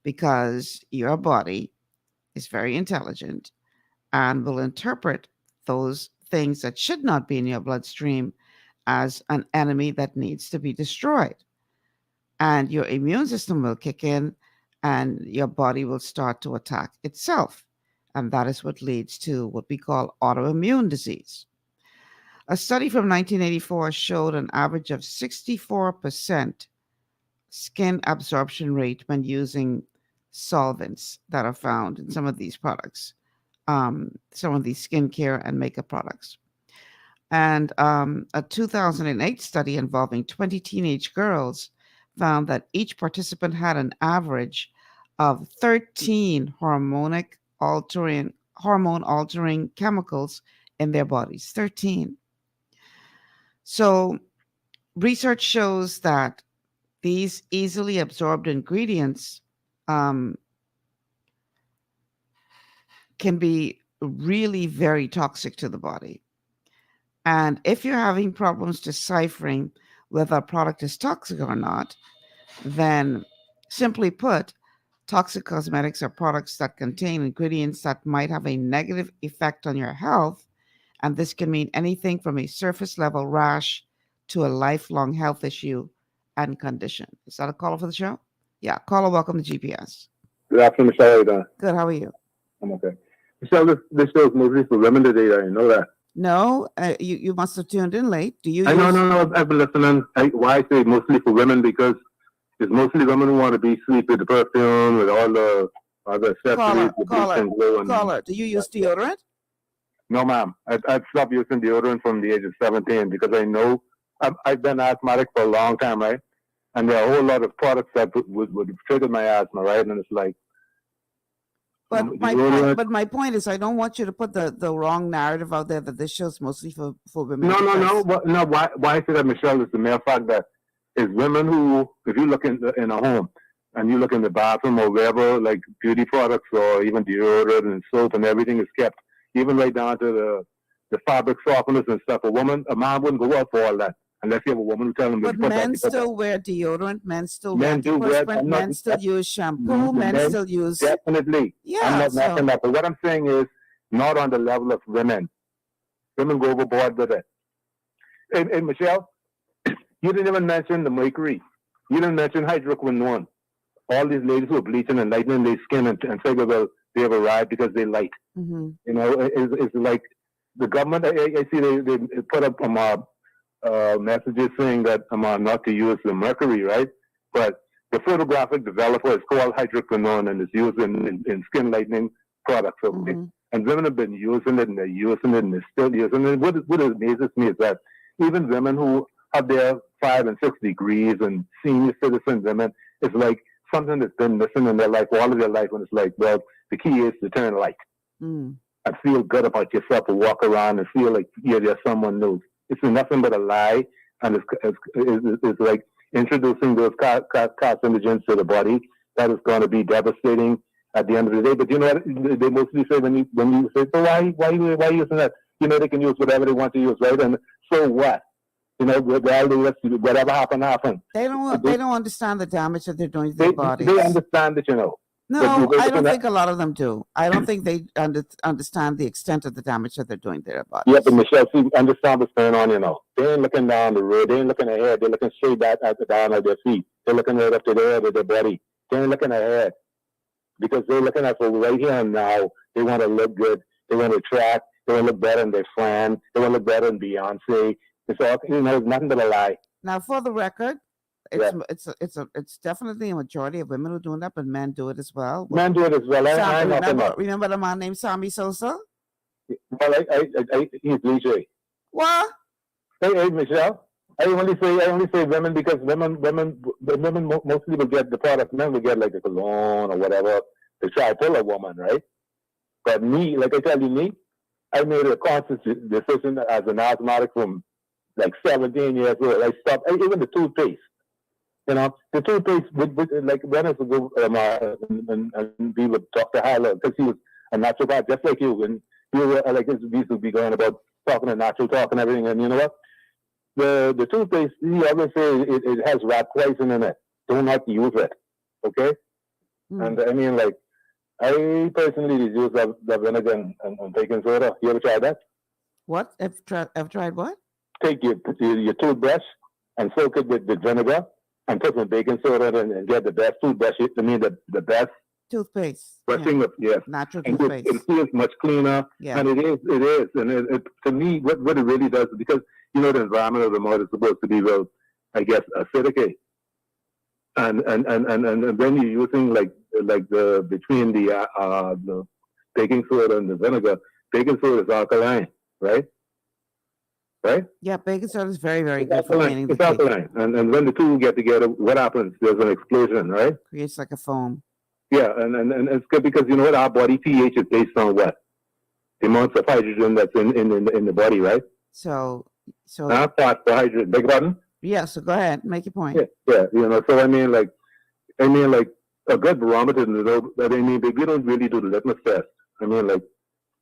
because your body is very intelligent and will interpret those things that should not be in your bloodstream as an enemy that needs to be destroyed. And your immune system will kick in and your body will start to attack itself. And that is what leads to what we call autoimmune disease. A study from 1984 showed an average of 64% skin absorption rate when using solvents that are found in some of these products, some of these skincare and makeup products. And a 2008 study involving 20 teenage girls found that each participant had an average of 13 hormone altering chemicals in their bodies. 13. So research shows that these easily absorbed ingredients can be really very toxic to the body. And if you're having problems deciphering whether a product is toxic or not, then simply put, toxic cosmetics are products that contain ingredients that might have a negative effect on your health. And this can mean anything from a surface level rash to a lifelong health issue and condition. Is that a caller for the show? Yeah, caller, welcome to GPS. Good afternoon, Michelle. How are you doing? Good, how are you? I'm okay. Michelle, this show is mostly for women today. I know that. No, you must have tuned in late. Do you? No. I've been listening. Why I say mostly for women? Because it's mostly women who want to be sleep with the perfume, with all the other accessories. Caller, do you use deodorant? No, ma'am. I've stopped using deodorant from the age of 17 because I know I've been asthmatic for a long time, right? And there are a whole lot of products that would trigger my asthma, right? And it's like, But my point is, I don't want you to put the wrong narrative out there that this show's mostly for women. No. Why I say that, Michelle, is the mere fact that it's women who, if you look in a home and you look in the bathroom or wherever, like beauty products or even deodorant and soap and everything is kept, even right down to the fabric softeners and stuff. A man wouldn't go out for all that unless you have a woman who tells them. But men still wear deodorant. Men still wear antiperspirant. Men still use shampoo. Men still use. Definitely. Yeah. I'm not knocking that. But what I'm saying is not on the level of women. Women go overboard with it. Hey, Michelle, you didn't even mention the mercury. You didn't mention hydroquinone. All these ladies who are bleaching and lightening their skin and say, well, they have arrived because they light. Mm-hmm. You know, it's like the government. I see they put up messages saying that not to use the mercury, right? But the photographic developer is called hydroquinone and is used in skin lightening products. Okay? Mm-hmm. And women have been using it and they're using it and they're still using it. What amazes me is that even women who have their 5 and 6 degrees and senior citizen women, it's like something that's been missing in their life, all of their life. And it's like, well, the key is to turn light. Mm. And feel good about yourself and walk around and feel like you're someone new. It's nothing but a lie, and it's like introducing those carcinogens to the body that is going to be devastating at the end of the day. But you know what? They mostly say when you say, so why using that? You know, they can use whatever they want to use, right? And so what? You know, whatever happened. They don't understand the damage that they're doing to their bodies. They understand that, you know. No, I don't think a lot of them do. I don't think they understand the extent of the damage that they're doing to their bodies. Yeah, but Michelle, see, understand what's going on, you know. They ain't looking down the road. They ain't looking ahead. They're looking straight down at their feet. They're looking right up to their head of their body. They ain't looking ahead because they're looking at right here and now. They want to look good. They want to attract. They want to look better than their friend. They want to look better than Beyonce. It's all, you know, it's nothing but a lie. Now, for the record, it's definitely a majority of women who are doing that, but men do it as well. Men do it as well. Remember the man named Sammy Sosa? Well, he's DJ. What? Hey, Michelle. I only say women because women mostly will get the product. Men will get like a cologne or whatever to try to pull a woman, right? But me, like I tell you, I made a conscious decision as an asthmatic from like 17 years old. I stopped even the toothpaste. You know, the toothpaste, like when I was go and be with Dr. Harlow, because he was a naturopath just like you, and you were like we used to be going about talking and natural talk and everything. And you know what? the toothpaste, you always say it has rat poison in it. Do not use it. Okay? And I mean, like, I personally use the vinegar and baking soda. You ever tried that? What? I've tried what? Take your toothbrush and soak it with vinegar and put some baking soda in and get the best toothbrush. I mean, the best toothpaste. brushing of, yes. Natural And toothpaste. it feels much cleaner. Yeah. And it is. And it to me, what it really does, because, you know, the environment of the mud is supposed to be, well, I guess, acidic. And then you're using like the between the baking soda and the vinegar. Baking soda is alkaline, right? Right? Yeah, baking soda is very, very good for Alkaline. cleaning the It's alkaline. And when the two get together, what happens? There's an explosion, right? Creates like a foam. Yeah, and it's good because, you know what, our body pH is based on what? The amounts of hydrogen that's in the body, right? So Not hydrogen. Beg your pardon? yeah, so go ahead, make your point. Yeah, you know, so I mean like a good barometer, you know, but I mean, we don't really do the litmus test. I mean, like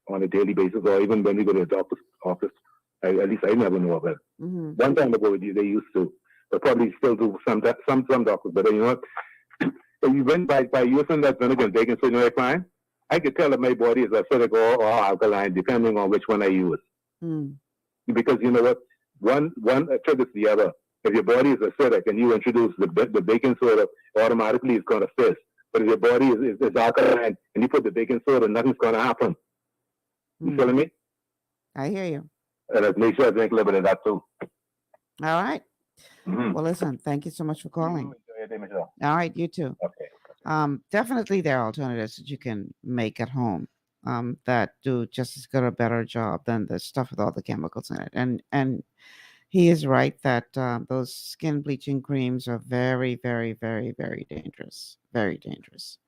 on a daily basis, or even when we go to the doctor's office. At least I never know of it. One time ago, they used to, but probably still do some doctors. But you know what? If you went by using that vinegar and baking soda, fine. I could tell if my body is acidic or alkaline, depending on which one I use. Because you know what? One triggers the other. If your body is acidic and you introduce the baking soda, automatically it's going to fizz. But if your body is alkaline and you put the baking soda, nothing's going to happen. You feeling me? I hear you. And let's make sure I drink a little bit of that too. All right. Well, listen, thank you so much for calling. All right, you too. Okay. Definitely there are alternatives that you can make at home that do just as good or better job than the stuff with all the chemicals in it. And he is right that those skin bleaching creams are very, very, very, very dangerous. Very dangerous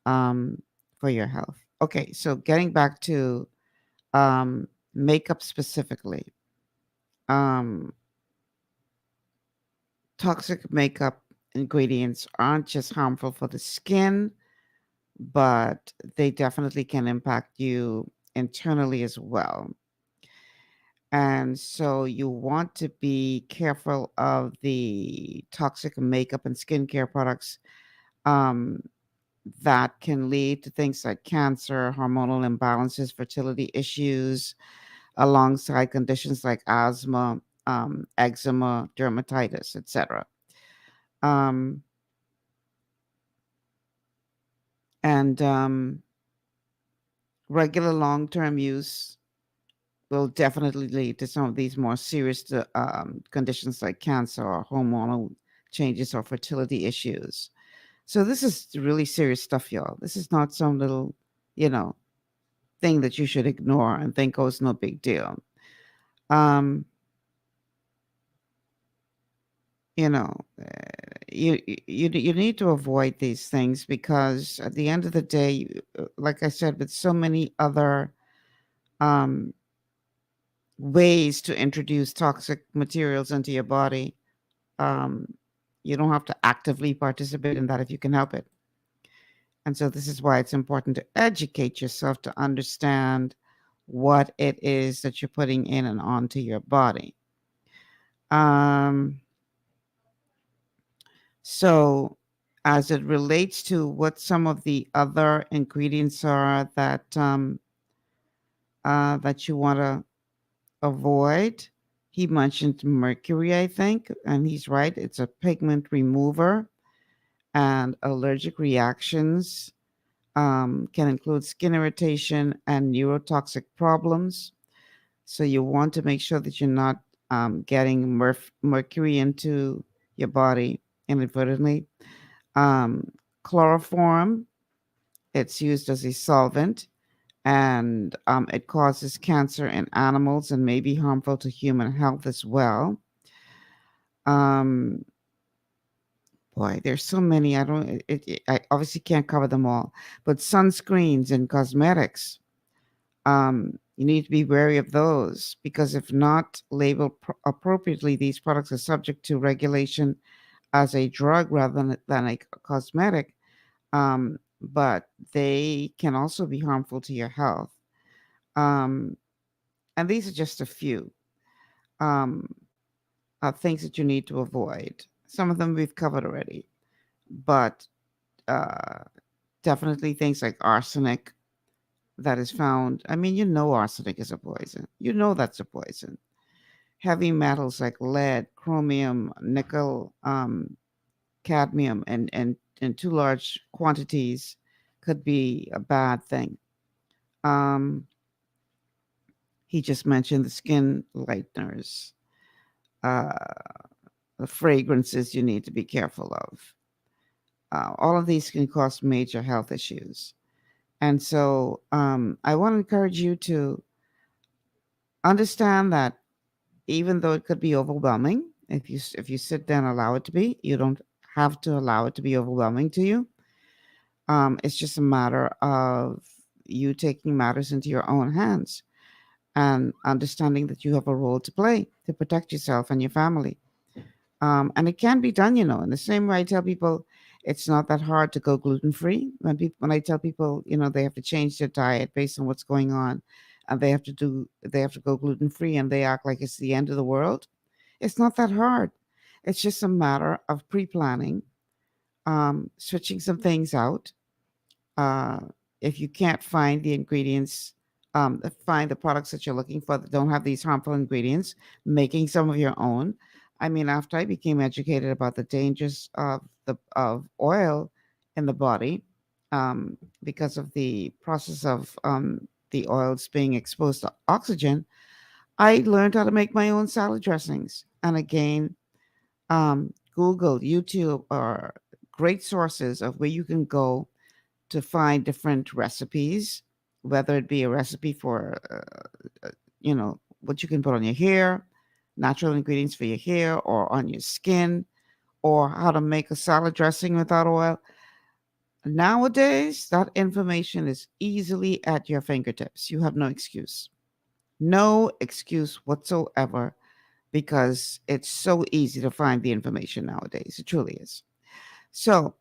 for your health. Okay, so getting back to makeup specifically. Toxic makeup ingredients aren't just harmful for the skin, but they definitely can impact you internally as well. And so you want to be careful of the toxic makeup and skincare products that can lead to things like cancer, hormonal imbalances, fertility issues, alongside conditions like asthma, eczema, dermatitis, etc. Regular long-term use will definitely lead to some of these more serious conditions like cancer or hormonal changes or fertility issues. So this is really serious stuff, y'all. This is not some little, thing that you should ignore and think, oh, it's no big deal. You need to avoid these things because at the end of the day, like I said, with so many other ways to introduce toxic materials into your body, you don't have to actively participate in that if you can help it. And so this is why it's important to educate yourself to understand what it is that you're putting in and onto your body. So as it relates to what some of the other ingredients are that that you want to avoid, he mentioned mercury, I think, and he's right. It's a pigment remover, and allergic reactions can include skin irritation and neurotoxic problems. So you want to make sure that you're not getting mercury into your body inadvertently. Chloroform, it's used as a solvent, and it causes cancer in animals and may be harmful to human health as well. Boy, there's so many. I obviously can't cover them all, but sunscreens and cosmetics, you need to be wary of those because if not labeled appropriately, these products are subject to regulation as a drug rather than a cosmetic, but they can also be harmful to your health. And these are just a few. things that you need to avoid. Some of them we've covered already, but definitely things like arsenic that is found. I mean, arsenic is a poison. You know that's a poison. Heavy metals like lead, chromium, nickel, cadmium, and in too large quantities could be a bad thing. He just mentioned the skin lighteners, the fragrances you need to be careful of. All of these can cause major health issues. And so I want to encourage you to understand that even though it could be overwhelming, if you sit down and allow it to be, you don't have to allow it to be overwhelming to you. It's just a matter of you taking matters into your own hands and understanding that you have a role to play to protect yourself and your family. And it can be done, in the same way I tell people it's not that hard to go gluten-free. When I tell people, they have to change their diet based on what's going on, and they have to go gluten-free, and they act like it's the end of the world. It's not that hard. It's just a matter of pre-planning, switching some things out. If you can't find the ingredients, find the products that you're looking for that don't have these harmful ingredients, making some of your own. I mean, after I became educated about the dangers of oil in the body, because of the process of the oils being exposed to oxygen, I learned how to make my own salad dressings. And again, Google, YouTube are great sources of where you can go to find different recipes, whether it be a recipe for, what you can put on your hair, natural ingredients for your hair or on your skin, or how to make a salad dressing without oil. Nowadays, that information is easily at your fingertips. You have no excuse. No excuse whatsoever, because it's so easy to find the information nowadays. It truly is. So,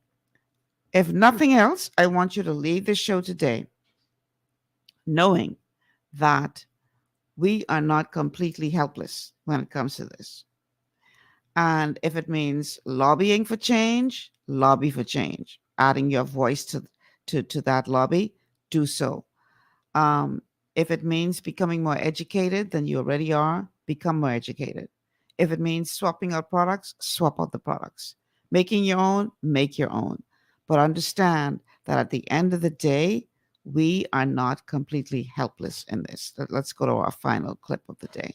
if nothing else, I want you to leave the show today knowing that we are not completely helpless when it comes to this. And if it means lobbying for change, lobby for change. Adding your voice to that lobby, do so. If it means becoming more educated than you already are, become more educated. If it means swapping out products, swap out the products. Making your own, make your own. But understand that at the end of the day, we are not completely helpless in this. Let's go to our final clip of the day.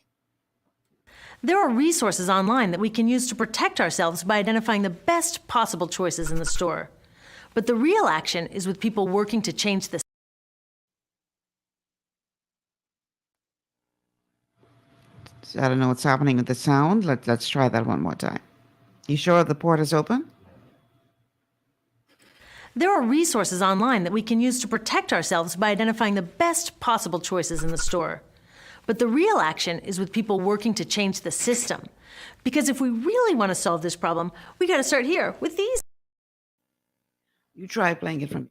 There are resources online that we can use to protect ourselves by identifying the best possible choices in the store. But the real action is with people working to change the I don't know what's happening with the sound. Let's try that one more time. You sure the port is open? There are resources online that we can use to protect ourselves by identifying the best possible choices in the store. But the real action is with people working to change the system. Because if we really want to solve this problem, we got to start here with these. You try playing it from.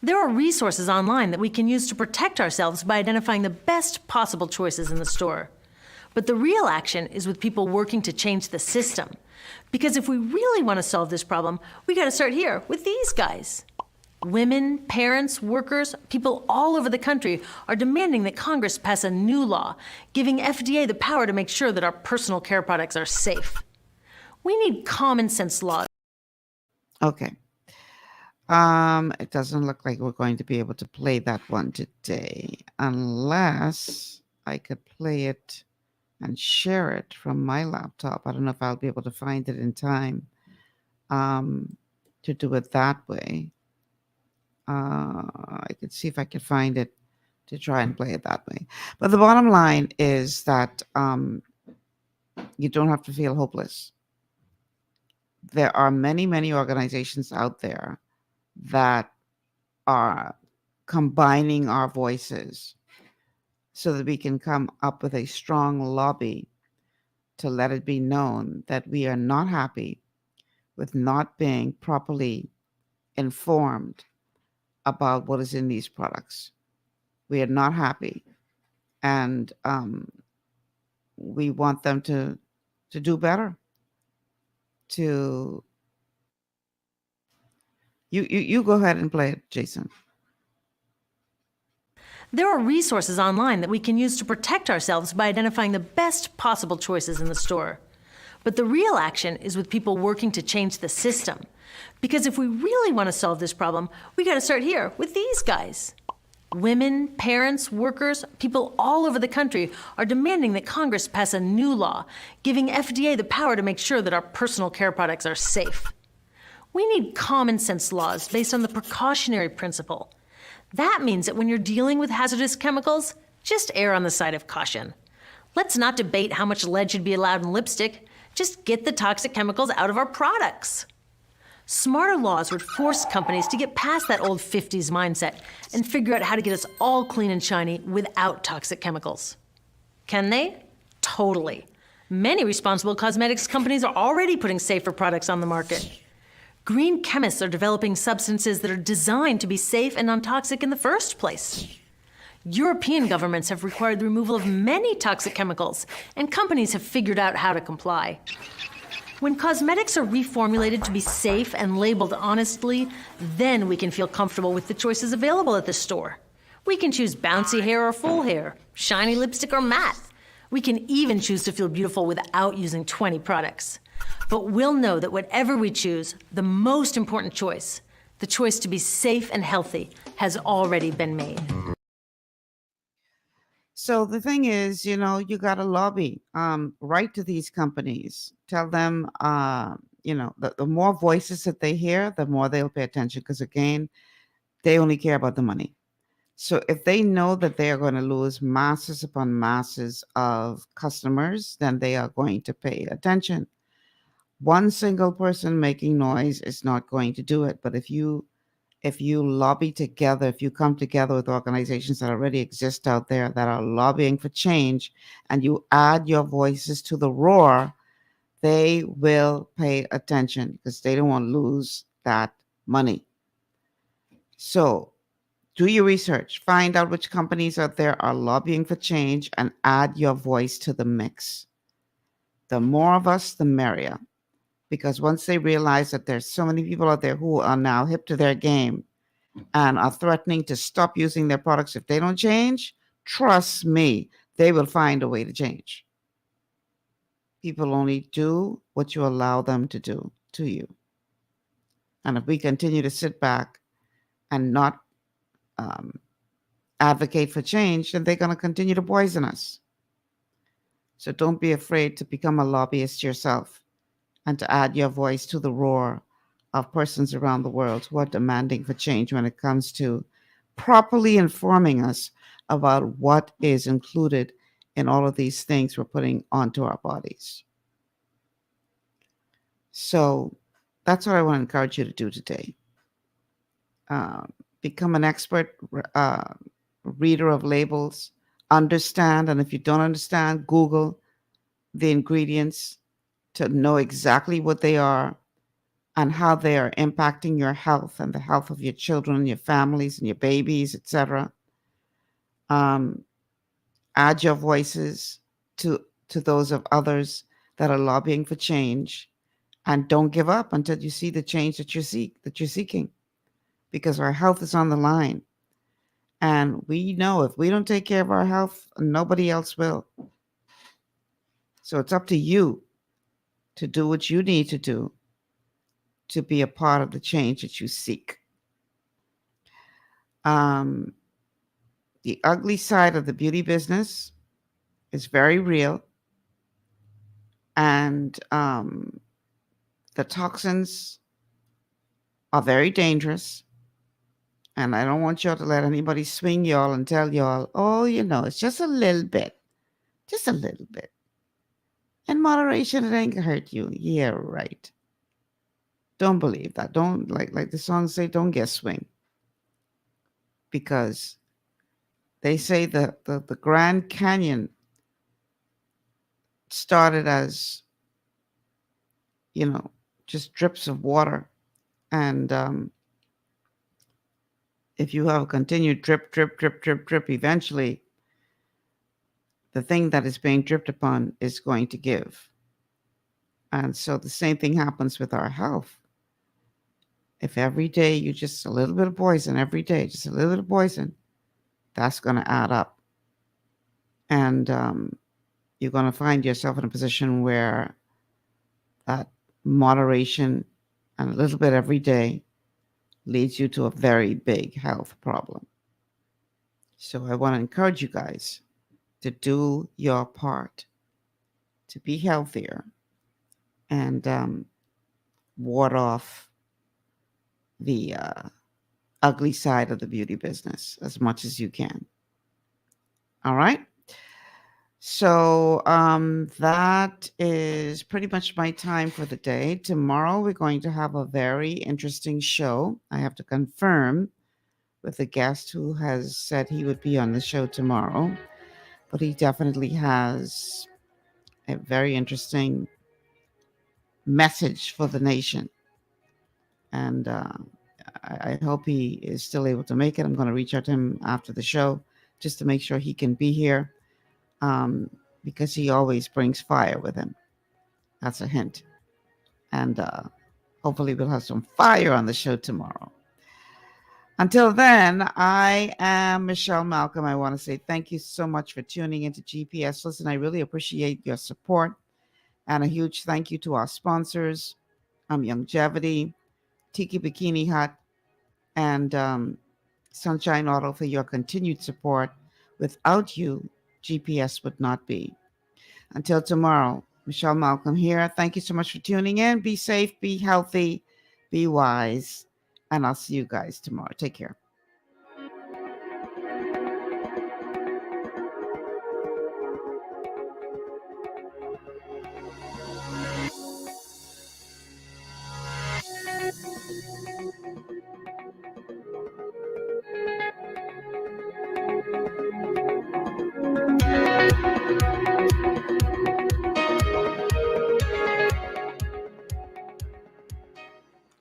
There are resources online that we can use to protect ourselves by identifying the best possible choices in the store. But the real action is with people working to change the system. Because if we really want to solve this problem, we got to start here with these guys. Women, parents, workers, people all over the country are demanding that Congress pass a new law, giving FDA the power to make sure that our personal care products are safe. We need common sense laws. Okay. It doesn't look like we're going to be able to play that one today, unless I could play it and share it from my laptop. I don't know if I'll be able to find it in time to do it that way. I could see if I could find it to try and play it that way. But the bottom line is that you don't have to feel hopeless. There are many, many organizations out there that are combining our voices so that we can come up with a strong lobby to let it be known that we are not happy with not being properly informed about what is in these products. We are not happy and we want them to do better. To you go ahead and play it, Jason. There are resources online that we can use to protect ourselves by identifying the best possible choices in the store. But the real action is with people working to change the system. Because if we really want to solve this problem, we got to start here with these guys. Women, parents, workers, people all over the country are demanding that Congress pass a new law, giving FDA the power to make sure that our personal care products are safe. We need common sense laws based on the precautionary principle. That means that when you're dealing with hazardous chemicals, just err on the side of caution. Let's not debate how much lead should be allowed in lipstick. Just get the toxic chemicals out of our products. Smarter laws would force companies to get past that old 50s mindset and figure out how to get us all clean and shiny without toxic chemicals. Can they? Totally. Many responsible cosmetics companies are already putting safer products on the market. Green chemists are developing substances that are designed to be safe and non-toxic in the first place. European governments have required the removal of many toxic chemicals, and companies have figured out how to comply. When cosmetics are reformulated to be safe and labeled honestly, then we can feel comfortable with the choices available at the store. We can choose bouncy hair or full hair, shiny lipstick or matte. We can even choose to feel beautiful without using 20 products. But we'll know that whatever we choose, the most important choice, the choice to be safe and healthy, has already been made. So the thing is, you got to lobby, write to these companies, tell them, the more voices that they hear, the more they'll pay attention. Because again, they only care about the money. So if they know that they are going to lose masses upon masses of customers, then they are going to pay attention. One single person making noise is not going to do it. But if you lobby together, if you come together with organizations that already exist out there that are lobbying for change, and you add your voices to the roar, they will pay attention because they don't want to lose that money. So do your research, find out which companies out there are lobbying for change, and add your voice to the mix. The more of us, the merrier. Because once they realize that there's so many people out there who are now hip to their game and are threatening to stop using their products if they don't change, trust me, they will find a way to change. People only do what you allow them to do to you. And if we continue to sit back and not advocate for change, then they're going to continue to poison us. So don't be afraid to become a lobbyist yourself, and to add your voice to the roar of persons around the world who are demanding for change when it comes to properly informing us about what is included in all of these things we're putting onto our bodies. So that's what I want to encourage you to do today. Become an expert reader of labels, understand, and if you don't understand, Google the ingredients to know exactly what they are and how they are impacting your health and the health of your children, your families, and your babies, etc. Add your voices to those of others that are lobbying for change, and don't give up until you see the change that you're seeking, because our health is on the line. And we know if we don't take care of our health, nobody else will. So it's up to you to do what you need to do to be a part of the change that you seek. The ugly side of the beauty business is very real. And the toxins are very dangerous. And I don't want y'all to let anybody swing y'all and tell y'all, oh, it's just a little bit. Just a little bit. In moderation, it ain't gonna hurt you. Yeah, right. Don't believe that. Don't, like the song say, don't get swing. Because they say the Grand Canyon started as, just drips of water. And if you have a continued drip, drip, drip, drip, drip, eventually the thing that is being dripped upon is going to give. And so the same thing happens with our health. If every day you just a little bit of poison, every day, just a little bit of poison, that's going to add up. And you're going to find yourself in a position where that moderation and a little bit every day leads you to a very big health problem. So I want to encourage you guys to do your part to be healthier and ward off the ugly side of the beauty business as much as you can. All right. So that is pretty much my time for the day. Tomorrow we're going to have a very interesting show. I have to confirm with a guest who has said he would be on the show tomorrow, but he definitely has a very interesting message for the nation. And I hope he is still able to make it. I'm going to reach out to him after the show just to make sure he can be here, because he always brings fire with him. That's a hint. And hopefully we'll have some fire on the show tomorrow. Until then, I am Michelle Malcolm. I want to say thank you so much for tuning into GPS. Listen, I really appreciate your support. And a huge thank you to our sponsors, Longevity, Tiki Bikini Hut, and Sunshine Auto for your continued support. Without you, GPS would not be. Until tomorrow, Michelle Malcolm here. Thank you so much for tuning in. Be safe, be healthy, be wise, and I'll see you guys tomorrow. Take care.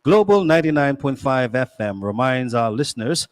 Global 99.5 FM reminds our listeners